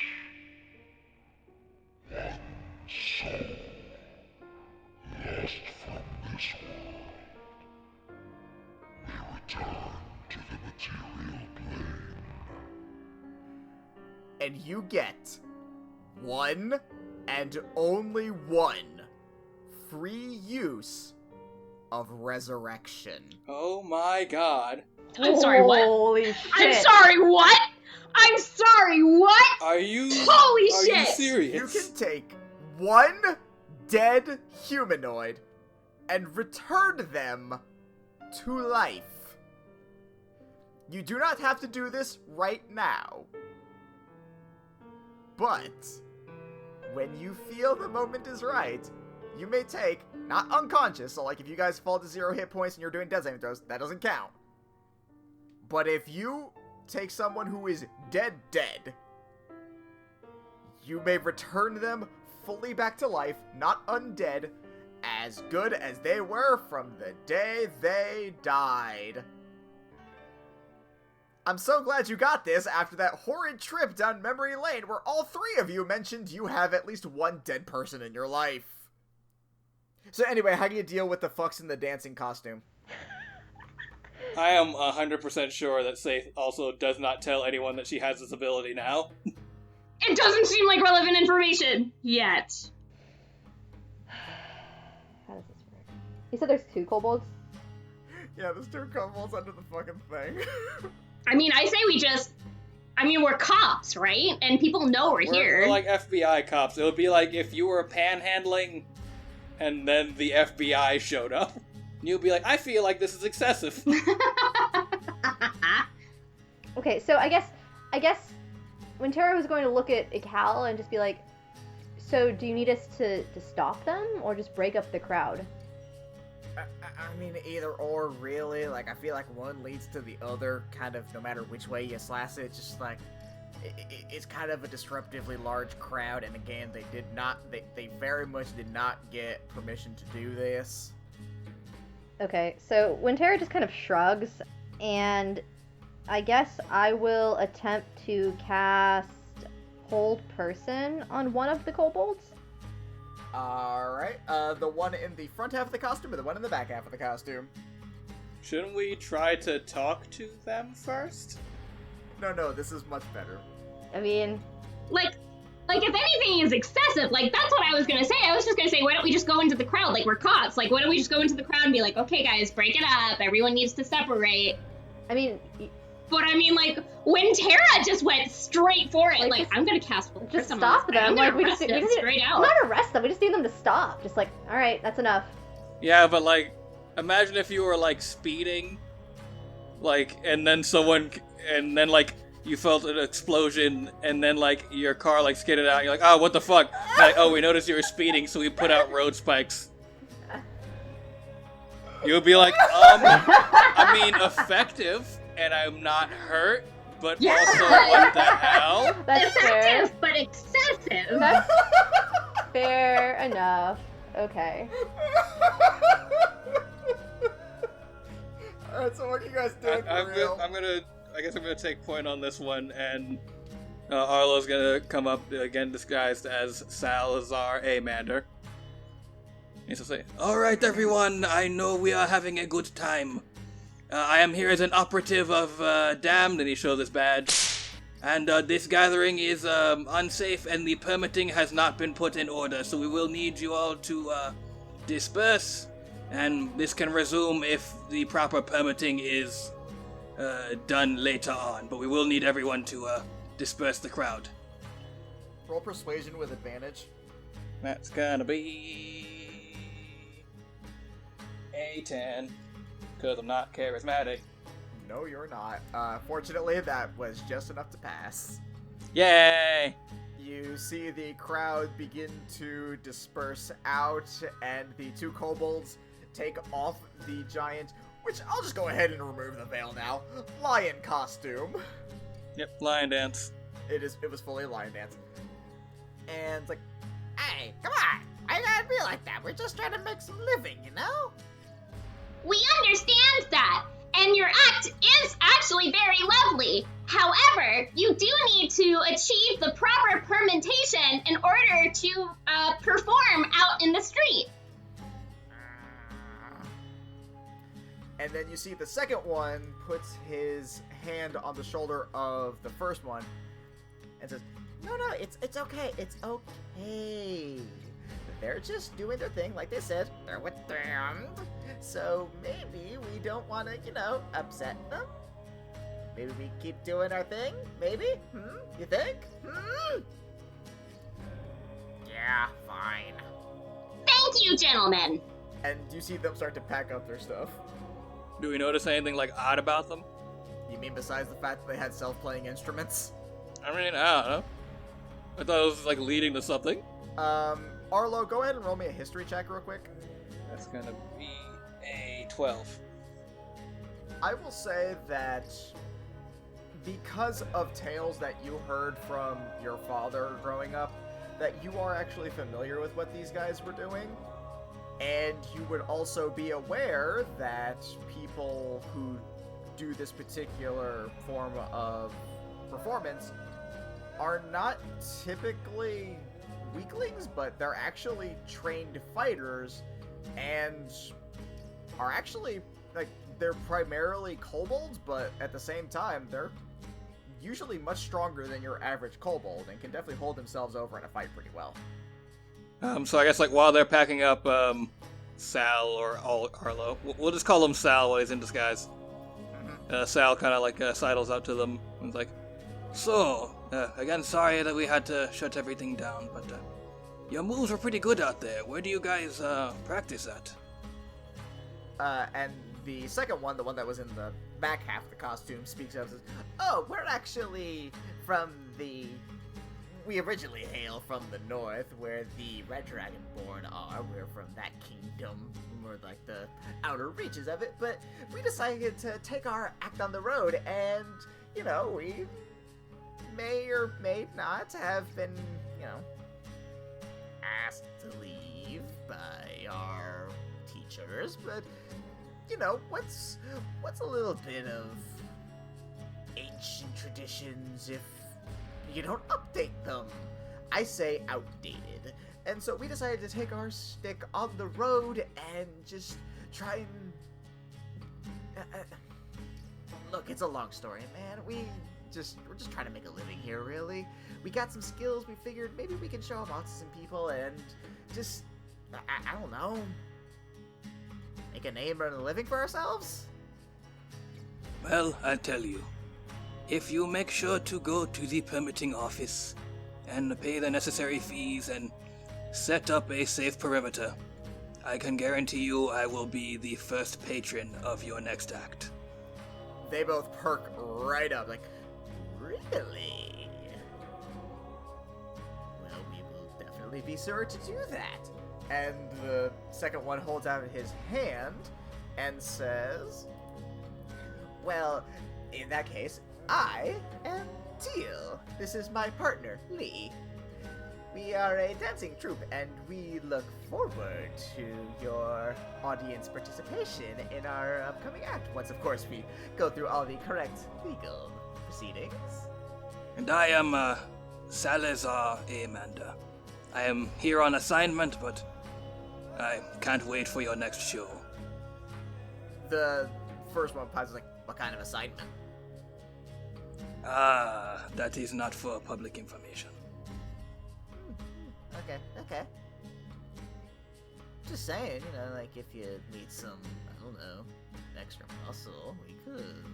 One soul lost from this world may return to the material plane. And you get one and only one free use of resurrection. Oh my god. I'm sorry, what? Holy shit. I'm sorry, what? I'm sorry, what? Are you Holy are shit! you serious? You can take one dead humanoid and return them to life. You do not have to do this right now. But when you feel the moment is right, you may take, not unconscious, so like if you guys fall to 0 hit points and you're doing death saving throws, that doesn't count. But if you take someone who is dead, you may return them fully back to life, not undead, as good as they were from the day they died. I'm so glad you got this after that horrid trip down memory lane where all 3 of you mentioned you have at least one dead person in your life. So anyway, how do you deal with the fucks in the dancing costume? I am 100% sure that Saith also does not tell anyone that she has this ability now. It doesn't seem like relevant information yet. How does this work? You said there's 2 kobolds? Yeah, there's 2 kobolds under the fucking thing. I mean, I say we're cops, right? And people know we're here. We're like FBI cops. It would be like if you were panhandling and then the FBI showed up. You'd be like, I feel like this is excessive. Okay, so I guess when Tara was going to look at Ikal and just be like, so do you need us to stop them or just break up the crowd? I mean, either or, really. Like, I feel like one leads to the other, kind of, no matter which way you slice it. It's just like, it's kind of a disruptively large crowd, and again, they very much did not get permission to do this. Okay, so when Tara just kind of shrugs, and I guess I will attempt to cast Hold Person on one of the kobolds. Alright, the one in the front half of the costume or the one in the back half of the costume? Shouldn't we try to talk to them first? No, this is much better. I mean, Like, if anything is excessive, like, that's what I was gonna say. I was just gonna say, why don't we just go into the crowd? Like, we're cops. Like, why don't we just go into the crowd and be like, okay, guys, break it up. Everyone needs to separate. I mean, But I mean, like, when Tara just went straight for it, Like, like, just- I'm gonna cast Hold just Person on stop this guy. them. I'm Like, gonna we arrest just him straight out. not arrest them. We just need them to stop. Just like, all right, that's enough. Yeah, but like, imagine if you were like speeding, like, and then like, you felt an explosion, and then like your car like skidded out. You're like, oh, what the fuck? Like, oh, we noticed you were speeding, so we put out road spikes. You would be like, I mean, effective, and I'm not hurt, but Yeah. also, what the hell? That's fair. Effective, but excessive. That's fair enough. Okay. Alright, so what are you guys doing for real? I guess I'm gonna take point on this one, and Arlo's gonna come up again disguised as Salazar Amander. He's gonna say, "Alright, everyone, I know we are having a good time. I am here as an operative of Damned," and he shows his badge. "And this gathering is unsafe, and the permitting has not been put in order, so we will need you all to disperse, and this can resume if the proper permitting is done later on, but we will need everyone to disperse the crowd." Roll persuasion with advantage. That's gonna be a 10, because I'm not charismatic. No, you're not. Fortunately, that was just enough to pass. Yay! You see the crowd begin to disperse out, and the 2 kobolds take off the giant, which I'll just go ahead and remove the veil now, lion costume. Yep, lion dance. It was fully a lion dance. And it's like, hey, come on! Why gotta be like that? We're just trying to make some living, you know? We understand that, and your act is actually very lovely. However, you do need to achieve the proper permutation in order to perform out in the street. And then you see the second one puts his hand on the shoulder of the first one and says, no, it's okay, it's okay. They're just doing their thing, like they said. They're with them. So maybe we don't want to, upset them. Maybe we keep doing our thing? Maybe? You think? Yeah, fine. Thank you, gentlemen. And you see them start to pack up their stuff. Do we notice anything like odd about them? You mean besides the fact that they had self-playing instruments? I mean, I don't know. I thought it was like leading to something. Arlo, go ahead and roll me a history check real quick. That's gonna be a 12. I will say that because of tales that you heard from your father growing up, that you are actually familiar with what these guys were doing. And you would also be aware that people who do this particular form of performance are not typically weaklings, but they're actually trained fighters and are actually, they're primarily kobolds, but at the same time, they're usually much stronger than your average kobold and can definitely hold themselves over in a fight pretty well. So I guess while they're packing up Sal or Arlo, we'll just call him Sal while he's in disguise. Sal kind of sidles up to them and is like, so, again, sorry that we had to shut everything down, but your moves were pretty good out there. Where do you guys practice at? And the second one, the one that was in the back half of the costume, speaks up and says, oh, we're actually from we originally hail from the north, where the Red Dragonborn are. We're from that kingdom. We're the outer reaches of it, but we decided to take our act on the road, and, we may or may not have been, asked to leave by our teachers, but, what's a little bit of ancient traditions if you don't update them? I say outdated. And so we decided to take our stick on the road and just try and... Look, it's a long story, man. We're just trying to make a living here, really. We got some skills. We figured maybe we can show them off to some people and just... I don't know. Make a name and a living for ourselves? Well, I tell you. If you make sure to go to the permitting office and pay the necessary fees and set up a safe perimeter, I can guarantee you I will be the first patron of your next act. They both perk right up, really? Well, we will definitely be sure to do that. And the second one holds out his hand and says, well, in that case, I am Teal. This is my partner, Lee. We are a dancing troupe, and we look forward to your audience participation in our upcoming act, once, of course, we go through all the correct legal proceedings. And I am, Salazar Amanda. I am here on assignment, but I can't wait for your next show. The first one pauses what kind of assignment? That is not for public information. Okay. Just saying, if you need some, I don't know, extra muscle, we could.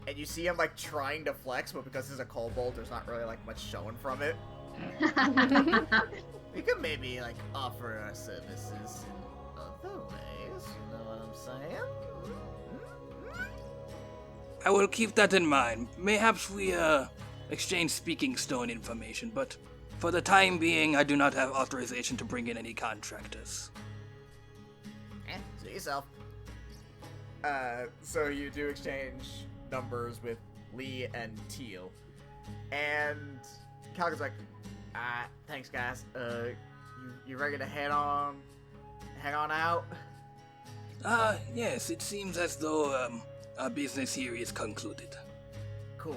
And you see him, trying to flex, but because he's a kobold, there's not really, much showing from it. We could maybe, offer our services in other ways, you know what I'm saying? I will keep that in mind. Mayhaps we, exchange speaking stone information, but for the time being, I do not have authorization to bring in any contractors. See yourself. So you do exchange numbers with Lee and Teal. And Kaladan's like, thanks guys. You ready to head on out? Yes, it seems as though, our business here is concluded. Cool.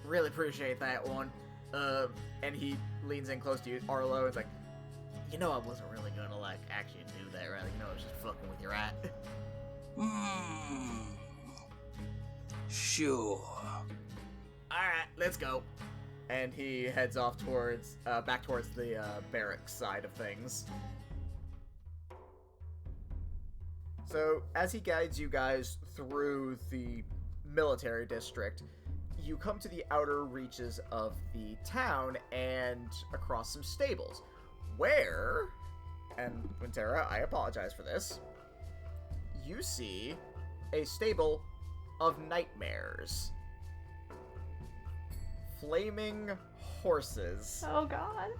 Really appreciate that one. And he leans in close to you, Arlo, and is like, you know I wasn't really gonna, like, actually do that, right? You know I was just fucking with your rat. Sure. Alright, let's go. And he heads off towards, back towards the, barracks side of things. So, as he guides you guys through the military district, you come to the outer reaches of the town and across some stables, where, and Wintera, I apologize for this, you see a stable of nightmares. Flaming horses. Oh god.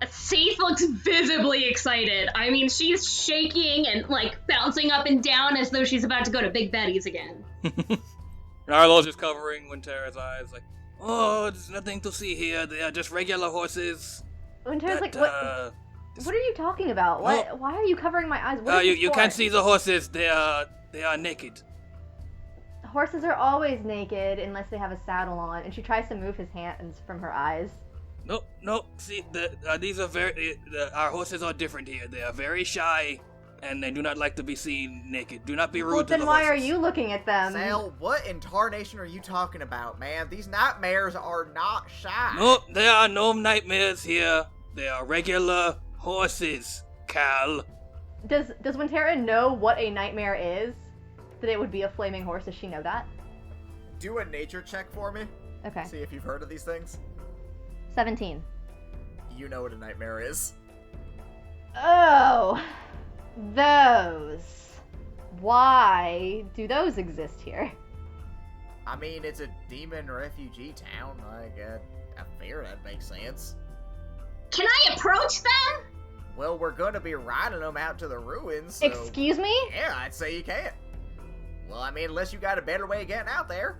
Saith looks visibly excited. I mean, she's shaking and, like, bouncing up and down as though she's about to go to Big Betty's again. Arlo's just covering Wintera's eyes, like, oh, there's nothing to see here. They are just regular horses. Wintera's like, what are you talking about? What? Why are you covering my eyes? What is this You for? can't see the horses. They are naked. Horses are always naked unless they have a saddle on, and she tries to move his hands from her eyes. No. See, these are our horses are different here. They are very shy, and they do not like to be seen naked. Do not be rude to the horses. Well, then why are you looking at them? Sal, what in tarnation are you talking about, man? These nightmares are not shy. No, there are no nightmares here. They are regular horses, Cal. Does Wintera know what a nightmare is? That it would be a flaming horse? Does she know that? Do a nature check for me. Okay. See if you've heard of these things. 17. You know what a nightmare is. Oh, those. Why do those exist here? I mean, it's a demon refugee town. I figure that makes sense. Can I approach them? Well, we're gonna be riding them out to the ruins, so... Excuse me? Yeah, I'd say you can't. Well, I mean, unless you got a better way of getting out there.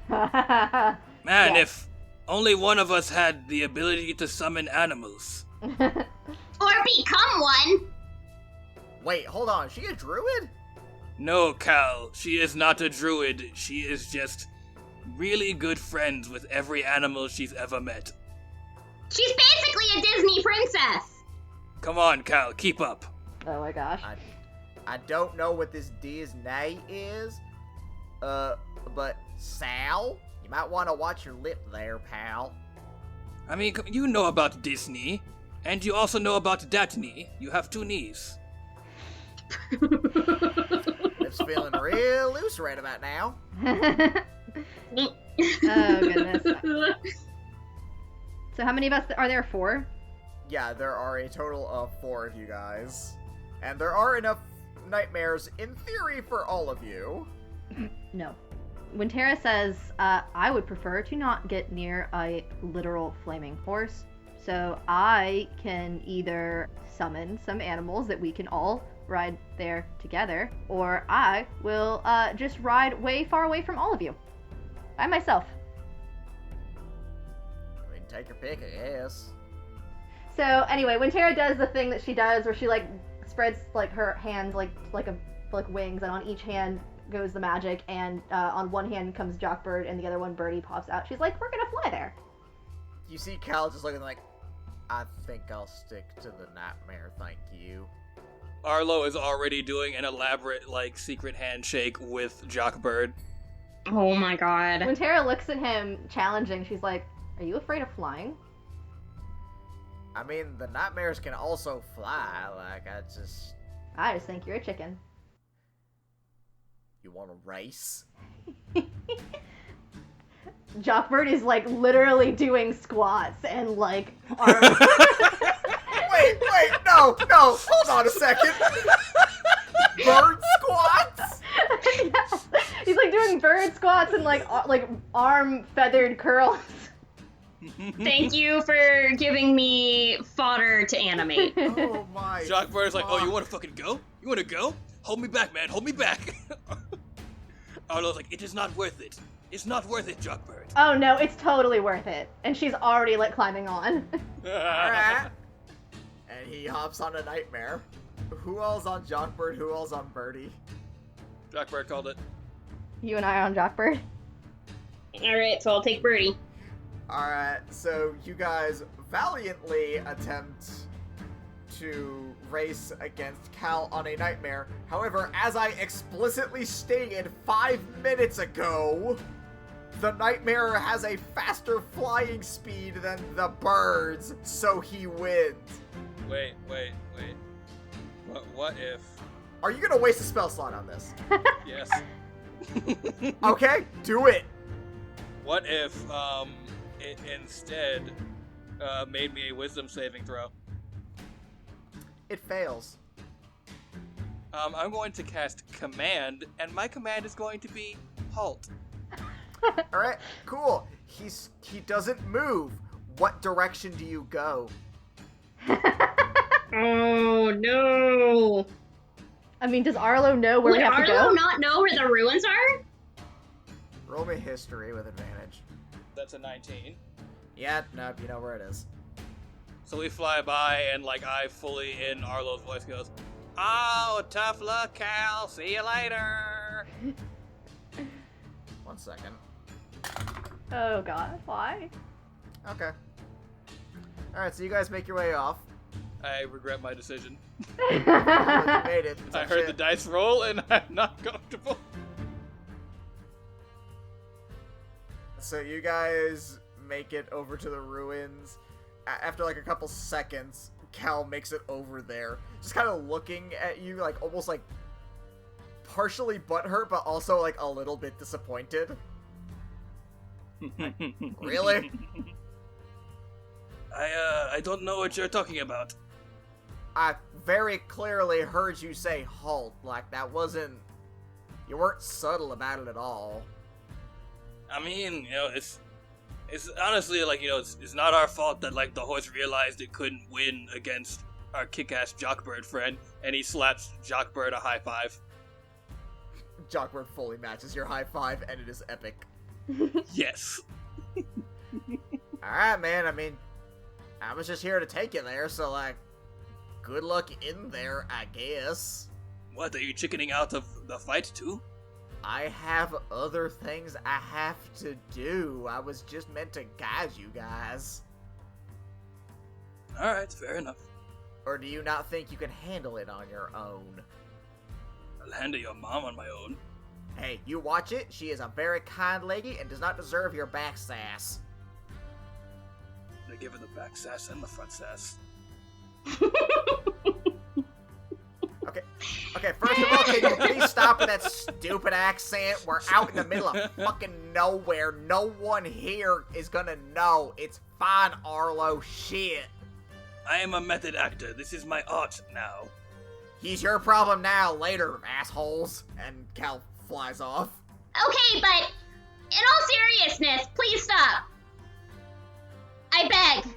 Man, Yes. if only one of us had the ability to summon animals. Or become one? Wait, hold on. She a druid? No, Cal, she is not a druid. She is just really good friends with every animal she's ever met. She's basically a Disney princess. Come on, Cal, keep up. Oh my gosh. I don't know what this Disney is, but Sal, you might want to watch your lip there, pal. I mean, you know about Disney, and you also know about Daphne. You have two knees. Lips feeling real loose right about now. Oh goodness. So how many of us are there? 4? Yeah, there are a total of 4 of you guys. And there are enough nightmares, in theory, for all of you. No. Wintera says, I would prefer to not get near a literal flaming horse, so I can either summon some animals that we can all ride there together, or I will just ride way far away from all of you. By myself. I mean, take your pick, I guess. So anyway, Wintera does the thing that she does where she like spreads like her hands like wings, and on each hand goes the magic, and on one hand comes Jockbird, and the other one Birdie pops out. She's like, we're gonna fly there. You see Cal just looking like, I think I'll stick to the nightmare, thank you. Arlo is already doing an elaborate, like, secret handshake with Jockbird. Oh my god. Wintera looks at him challenging. She's like, are you afraid of flying? I mean, the nightmares can also fly, like, I just think you're a chicken. You want to race? Jockbird is like literally doing squats and like arms. Wait, no, hold on a second. Bird squats? Yes. He's like doing bird squats and like arm feathered curls. Thank you for giving me fodder to animate. Oh my. Jockbird's like, oh, you want to fucking go? You want to go? Hold me back, man. Hold me back. Arlo's like, it is not worth it. It's not worth it, Jockbird. Oh no, it's totally worth it. And she's already like climbing on. Alright. And he hops on a nightmare. Who all's on Jockbird? Who all's on Birdie? Jockbird called it. You and I are on Jockbird. Alright, so I'll take Birdie. Alright, so you guys valiantly attempt to race against Cal on a nightmare. However, as I explicitly stated 5 minutes ago, the nightmare has a faster flying speed than the birds, so he wins. Wait. What if... Are you gonna waste a spell slot on this? Yes. Okay, do it. What if, it instead, made me a wisdom saving throw? It fails. I'm going to cast Command, and my command is going to be Halt. Alright, cool. He doesn't move. What direction do you go? Oh no! I mean, does Arlo know where Would we have to Arlo go? not know where the ruins are? Roll me history with advantage. That's a 19. Yeah, nope, you know where it is. So we fly by, and like I fully in Arlo's voice goes, "Oh, tough luck, Cal. See you later." 1 second. Oh god, why? Okay. Alright, so you guys make your way off. I regret my decision. You made it. I heard the dice roll, and I'm not comfortable. So you guys make it over to the ruins. After like a couple seconds, Cal makes it over there. Just kind of looking at you, like almost like partially butthurt, but also like a little bit disappointed. Really? I don't know what you're talking about. I very clearly heard you say halt. Like that wasn't... You weren't subtle about it at all. I mean, it's honestly like, it's not our fault that like the horse realized it couldn't win against our kick-ass Jockbird friend, and he slaps Jockbird a high five. Jockbird fully matches your high five, and it is epic. Yes. Alright, man, I mean, I was just here to take you there, so like, good luck in there, I guess. What, are you chickening out of the fight too? I have other things I have to do. I was just meant to guide you guys. Alright, fair enough. Or do you not think you can handle it on your own? I'll handle your mom on my own. Hey, you watch it. She is a very kind lady and does not deserve your back sass. I give her the back sass and the front sass. Okay, first of all, can you please stop with that stupid accent? We're out in the middle of fucking nowhere. No one here is gonna know. It's fine, Arlo. Shit. I am a method actor. This is my art now. He's your problem now, later, assholes. And Cal flies off. Okay, but in all seriousness, please stop. I beg.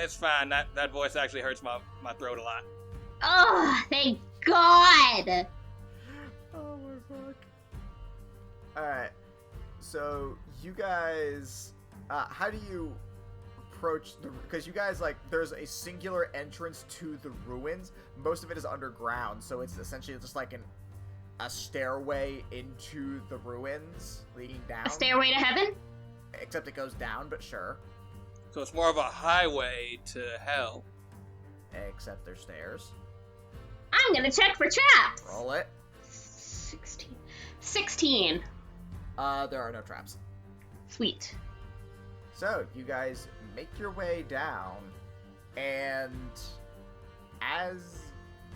It's fine. That voice actually hurts my throat a lot. Oh, thank God. Oh my fuck. Alright, so you guys, how do you approach the, because you guys, like, there's a singular entrance to the ruins. Most of it is underground, so it's essentially just like a stairway into the ruins leading down. A stairway to heaven? Except it goes down, but sure. So it's more of a highway to hell. Except there's stairs. I'm gonna check for traps. Roll it. 16. There are no traps. Sweet. So, you guys make your way down, and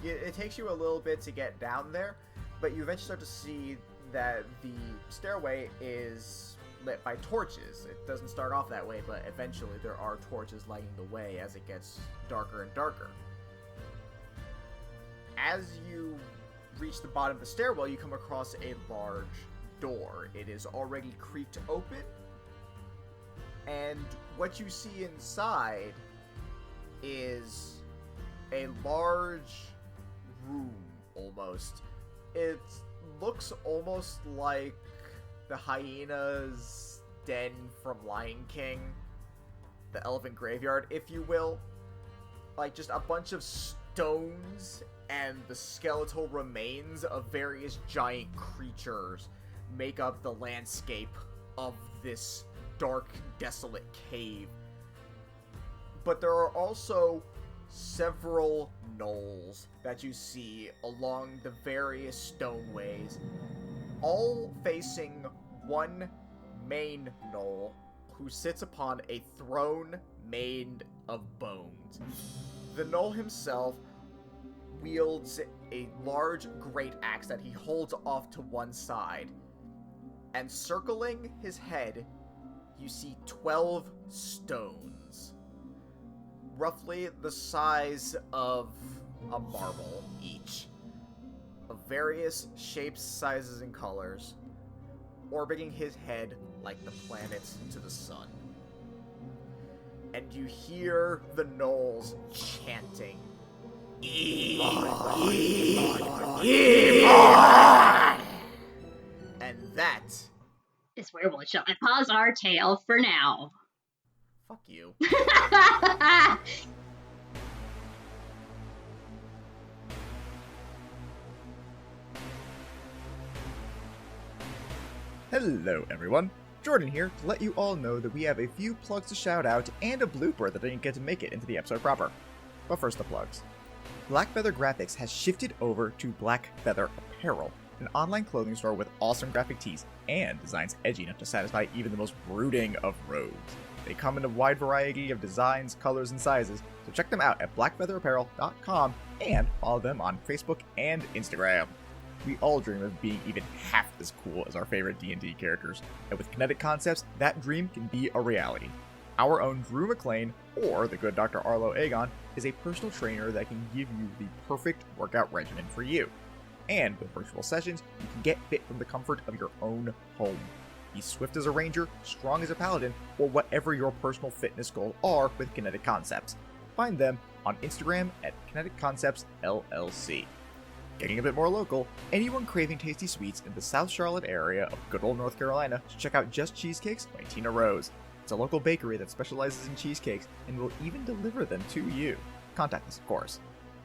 it takes you a little bit to get down there, but you eventually start to see that the stairway is lit by torches. It doesn't start off that way, but eventually there are torches lighting the way as it gets darker and darker. As you reach the bottom of the stairwell, you come across a large door. It is already creaked open, and what you see inside is a large room, almost. It looks almost like the hyena's den from Lion King, the elephant graveyard, if you will. Like, just a bunch of stones and the skeletal remains of various giant creatures make up the landscape of this dark, desolate cave. But there are also several knolls that you see along the various stoneways, all facing one main knoll who sits upon a throne made of bones. The knoll himself wields a large great axe that he holds off to one side, and circling his head, you see 12 stones, roughly the size of a marble each, of various shapes, sizes, and colors, orbiting his head like the planets to the sun. And you hear the gnolls chanting, and that Is where we shall pause our tale for now. fuck you. Hello everyone, Jordan here to let you all know that we have a few plugs to shout out and a blooper that didn't get to make it into the episode proper. But first the plugs. Black Feather Graphics has shifted over to Black Feather Apparel, an online clothing store with awesome graphic tees and designs edgy enough to satisfy even the most brooding of rogues. They come in a wide variety of designs, colors, and sizes, so check them out at blackfeatherapparel.com and follow them on Facebook and Instagram. We all dream of being even half as cool as our favorite D&D characters, and with Kinetic Concepts, that dream can be a reality. Our own Drew McLean, or the good Dr. Arlo Aegon, is a personal trainer that can give you the perfect workout regimen for you. And with virtual sessions, you can get fit from the comfort of your own home. Be swift as a ranger, strong as a paladin, or whatever your personal fitness goals are with Kinetic Concepts. Find them on Instagram at Kinetic Concepts LLC. Getting a bit more local, anyone craving tasty sweets in the South Charlotte area of good old North Carolina should check out Just Cheesecakes by Tina Rose. It's a local bakery that specializes in cheesecakes and will even deliver them to you. Contact us, of course.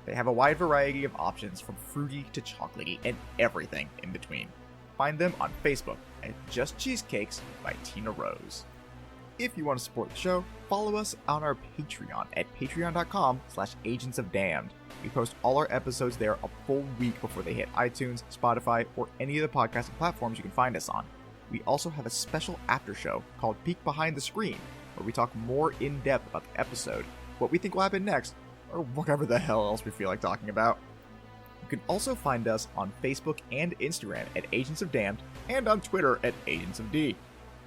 They have a wide variety of options from fruity to chocolatey and everything in between. Find them on Facebook at Just Cheesecakes by Tina Rose. If you want to support the show, follow us on our Patreon at patreon.com/agentsofdamned. We post all our episodes there a full week before they hit iTunes, Spotify, or any of the podcasting platforms you can find us on. We also have a special after show called Peek Behind the Screen, where we talk more in depth about the episode, what we think will happen next, or whatever the hell else we feel like talking about. You can also find us on Facebook and Instagram at Agents of Damned, and on Twitter at Agents of D.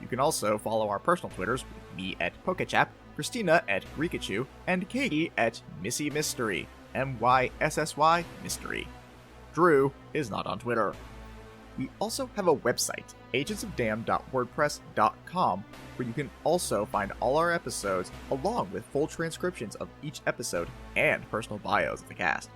You can also follow our personal Twitters with me at Pokechap, Christina at Rikachu, and Katie at Missy Mystery, MYSSY Mystery. Drew is not on Twitter. We also have a website, agentsofdamned.wordpress.com, where you can also find all our episodes along with full transcriptions of each episode and personal bios of the cast.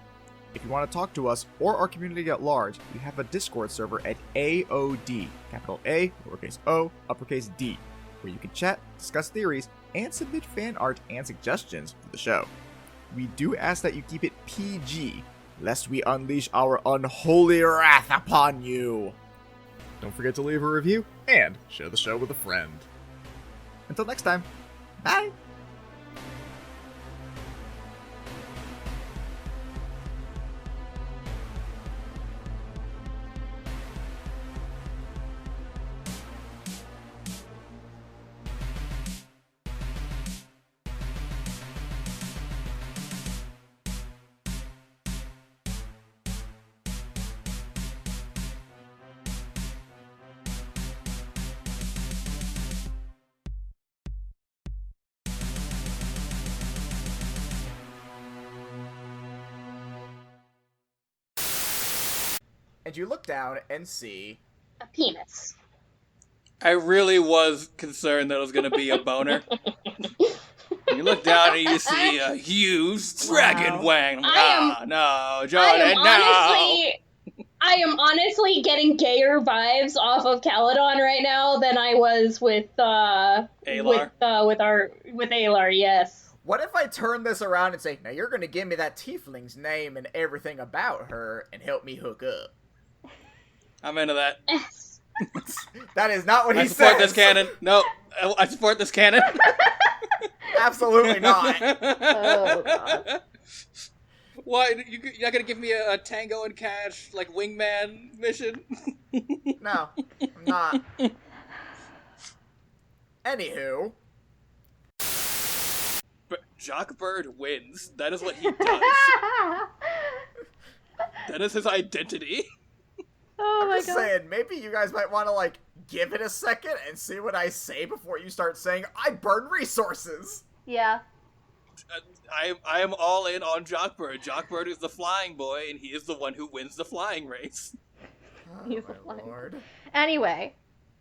If you want to talk to us or our community at large, we have a Discord server at AOD, capital A, lowercase o, uppercase D, where you can chat, discuss theories, and submit fan art and suggestions for the show. We do ask that you keep it PG, lest we unleash our unholy wrath upon you. Don't forget to leave a review and share the show with a friend. Until next time, bye! And you look down and see A penis. I really was concerned that it was going to be a boner. You look down and you see a huge dragon wang. I am No, I Jordan, am no. honestly, I am honestly getting gayer vibes off of Kaladan right now than I was with Alar? with Alar. Yes. What if I turn this around and say, now you're gonna give me that tiefling's name and everything about her and help me hook up? I'm into that. That is not what he I says. support this canon. No, I support this canon. Absolutely not. Oh, God. Why? You're not gonna give me a Tango and Cash, like, wingman mission? No, I'm not. Anywho. But Jock Bird wins. That is what he does. That is his identity. Oh I'm my just god. saying, maybe you guys might want to, like, give it a second and see what I say before you start saying, I burn resources! Yeah. I am all in on Jockbird. Jockbird is the flying boy, and he is the one who wins the flying race. Oh, He's my a flying- lord. Anyway,